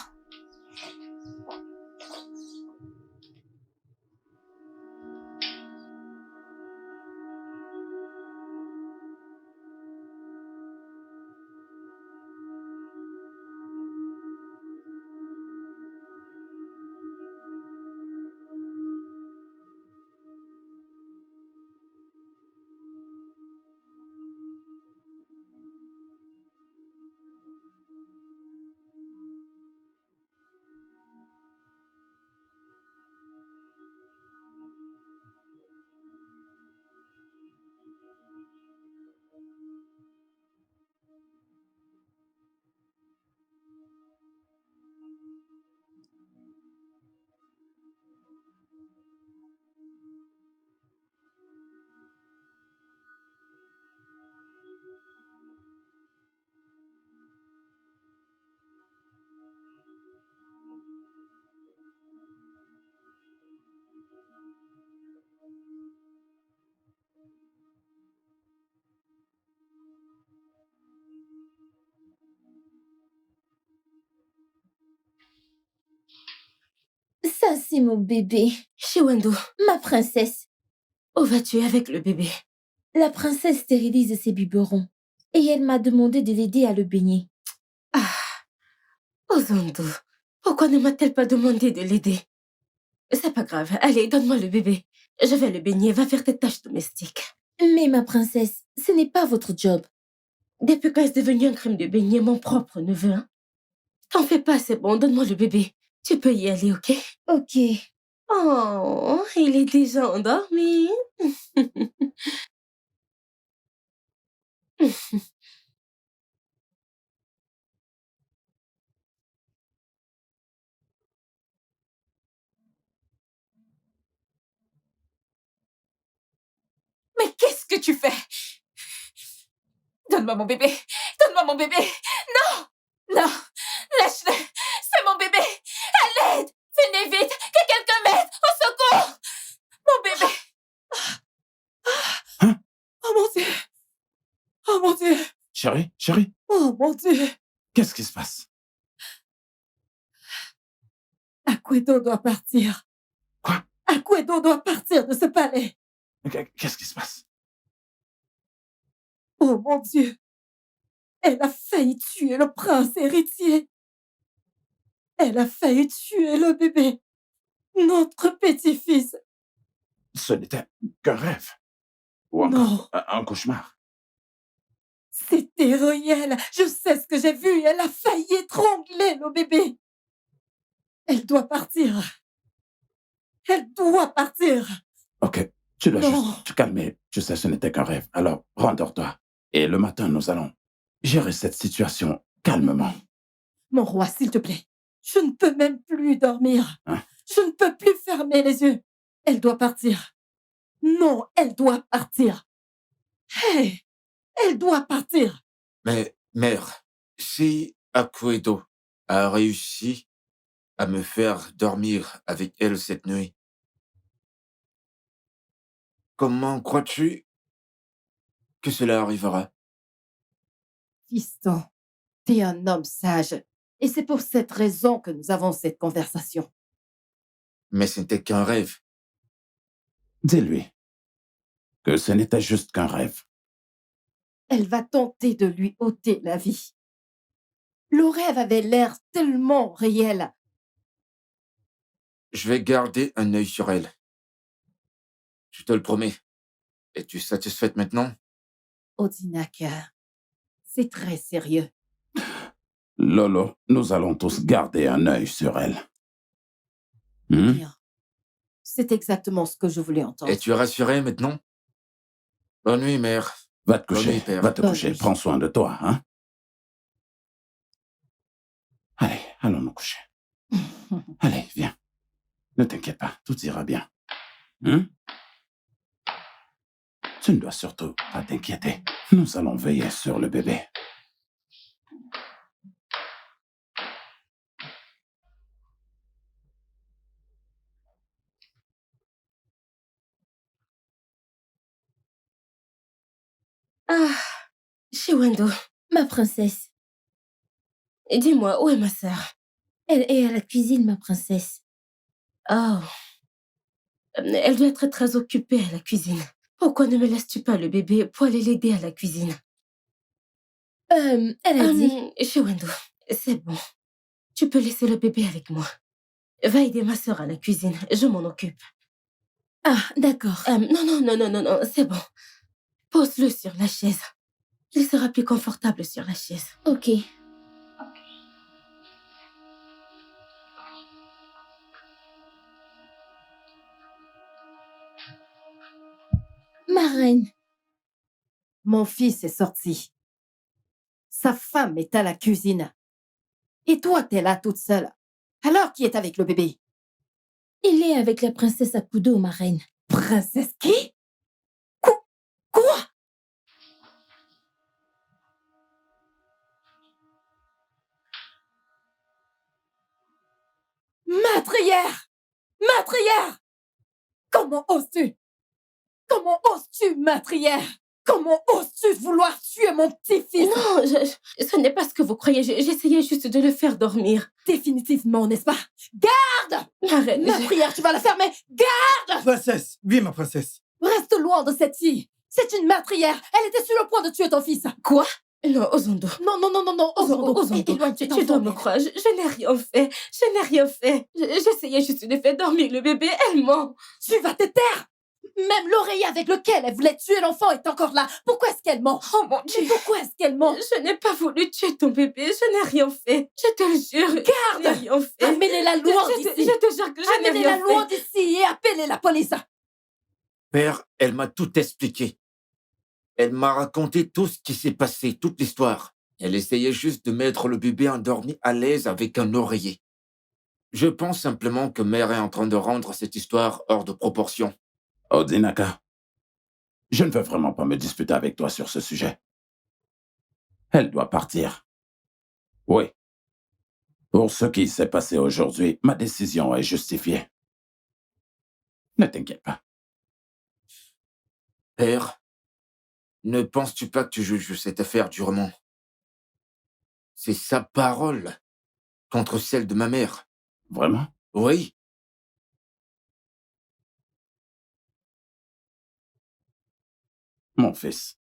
Ça, c'est mon bébé.
Shiwendo,
Ma princesse.
où vas-tu avec le bébé?
La princesse stérilise ses biberons. Et elle m'a demandé de l'aider à le baigner.
Ah, Ozondo, pourquoi ne m'a-t-elle pas demandé de l'aider? C'est pas grave. Allez, donne-moi le bébé. Je vais le baigner. Va faire tes tâches domestiques.
Mais ma princesse, ce n'est pas votre job.
Depuis quand est-ce devenu un crime de baigner mon propre neveu, hein? T'en fais pas, c'est bon. Donne-moi le bébé. Tu peux y aller, ok?
Ok.
Oh, il est déjà endormi.
Mais qu'est-ce que tu fais? Donne-moi mon bébé. Donne-moi mon bébé. Non. Non. Lâche-le. C'est mon bébé. À l'aide. Venez vite. Que quelqu'un m'aide. Au secours. Mon bébé.
Oh mon Dieu! Oh mon Dieu!
Chérie,
Oh mon Dieu!
qu'est-ce qui se passe?
Aquedo doit partir.
Quoi?
Aquedo doit partir de ce palais.
Qu'est-ce qui se passe?
Oh mon Dieu! Elle a failli tuer le prince héritier. Elle a failli tuer le bébé. Notre petit-fils.
Ce n'était qu'un rêve. Ou
Non.
encore un cauchemar.
C'était réel. Je sais ce que j'ai vu. Elle a failli étrangler le bébé. Elle doit partir. Elle doit partir.
Ok, tu dois
Non.
juste te calmer. Tu sais, ce n'était qu'un rêve. Alors, rendors-toi. Et le matin, nous allons gérer cette situation calmement.
Mon roi, s'il te plaît. Je ne peux même plus dormir.
Hein?
Je ne peux plus fermer les yeux. Elle doit partir. Non, elle doit partir. Hey, elle doit partir.
Mais, mère, si Aquedo a réussi à me faire dormir avec elle cette nuit, comment crois-tu que cela arrivera?
Fiston, t'es un homme sage. Et c'est pour cette raison que nous avons cette conversation.
Mais ce n'était qu'un rêve.
Dis-lui que ce n'était juste qu'un rêve.
Elle va tenter de lui ôter la vie. Le rêve avait l'air tellement réel.
Je vais garder un œil sur elle. Je te le promets. Es-tu satisfaite maintenant?
Odinaka, c'est très sérieux.
Lolo, nous allons tous garder un œil sur elle. Hmm?
Bien. C'est exactement ce que je voulais entendre.
Es-tu rassurée maintenant? Bonne nuit, mère.
Va te
Bonne
coucher,
nuit, père.
va te
Bonne
coucher.
nuit.
Prends soin de toi, hein? Allez, allons nous coucher. Allez, viens. Ne t'inquiète pas, tout ira bien. Hein? Tu ne dois surtout pas t'inquiéter. Nous allons veiller sur le bébé.
Ah, Shiwando,
Ma princesse,
dis-moi, où est ma sœur?
elle est à la cuisine, ma princesse.
Oh, elle doit être très occupée à la cuisine. Pourquoi ne me laisses-tu pas le bébé pour aller l'aider à la cuisine?
Elle a dit...
Shiwando, c'est bon. Tu peux laisser le bébé avec moi. Va aider ma sœur à la cuisine, je m'en occupe.
Ah, d'accord.
Non, c'est bon. Pose-le sur la chaise. Il sera plus confortable sur la chaise.
Ok. Ma reine,
Mon fils est sorti. Sa femme est à la cuisine. Et toi, t'es là toute seule. Alors, qui est avec le bébé?
il est avec la princesse Akudo, ma reine.
Princesse qui? Quoi? Matrière! Matrière! Comment oses-tu? Comment oses-tu, matrière? Comment oses-tu vouloir tuer mon petit-fils?
Non, ce n'est pas ce que vous croyez. J'essayais juste de le faire dormir.
Définitivement, n'est-ce pas? Garde!
Ma reine,
Matrière, tu vas la fermer! Garde!
Princesse! Oui, ma princesse.
Reste loin de cette fille. C'est une matrière. Elle était sur le point de tuer ton fils.
Quoi? Non, Ozondo.
Non,
Ozondo,
éloigne-toi,
tu dois me croire. Je n'ai rien fait. Je n'ai rien fait. J'essayais juste de faire dormir le bébé. Elle ment.
Tu vas te taire! Même l'oreiller avec lequel elle voulait tuer l'enfant est encore là. Pourquoi est-ce qu'elle ment?
Oh mon
Mais
Dieu.
pourquoi est-ce qu'elle ment?
Je n'ai pas voulu tuer ton bébé. Je n'ai rien fait. Je te le jure.
Garde!
Je n'ai rien fait.
Amenez-la loin
Je
d'ici.
te jure que je n'ai
Amenez-la
rien
loin
fait.
d'ici et appelez la police.
Père, elle m'a tout expliqué. Elle m'a raconté tout ce qui s'est passé, toute l'histoire. Elle essayait juste de mettre le bébé endormi à l'aise avec un oreiller. Je pense simplement que Mère est en train de rendre cette histoire hors de proportion.
Odinaka, je ne veux vraiment pas me disputer avec toi sur ce sujet. Elle doit partir. Oui. Pour ce qui s'est passé aujourd'hui, ma décision est justifiée. Ne t'inquiète pas.
Père, ne penses-tu pas que tu juges cette affaire durement? C'est sa parole contre celle de ma mère.
Vraiment?
Oui.
Mon fils,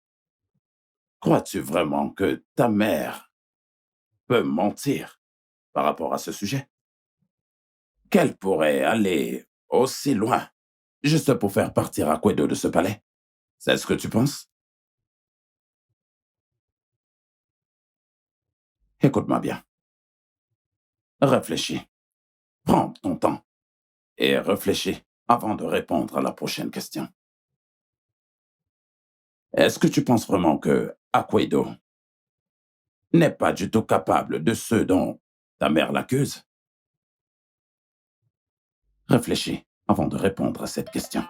crois-tu vraiment que ta mère peut mentir par rapport à ce sujet? Qu'elle pourrait aller aussi loin juste pour faire partir Aquedo de ce palais? C'est ce que tu penses? Écoute-moi bien. Réfléchis. Prends ton temps et réfléchis avant de répondre à la prochaine question. Est-ce que tu penses vraiment que Aquedo n'est pas du tout capable de ce dont ta mère l'accuse? Réfléchis avant de répondre à cette question.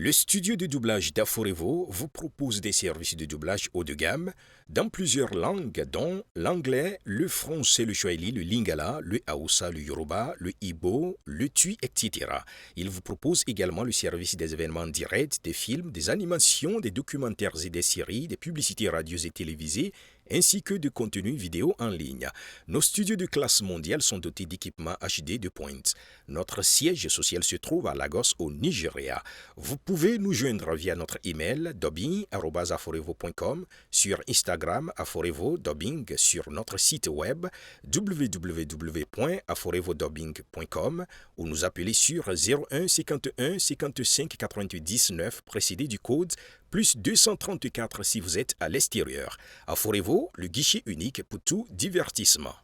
Le studio de doublage d'Aforevo vous propose des services de doublage haut de gamme dans plusieurs langues, dont l'anglais, le français, le swahili, le lingala, le hausa, le yoruba, le igbo, le tui, etc. Il vous propose également le service des événements directs, des films, des animations, des documentaires et des séries, des publicités radio et télévisées, ainsi que de contenus vidéo en ligne. Nos studios de classe mondiale sont dotés d'équipements HD de pointe. Notre siège social se trouve à Lagos, au Nigeria. Vous pouvez nous joindre via notre email dubbing@aforevo.com, sur Instagram Aforevo Dubbing, sur notre site web www.aforevodubbing.com ou nous appeler sur 01 51 55 88 19 précédé du code plus 234 si vous êtes à l'extérieur. Aforevo, le guichet unique pour tout divertissement.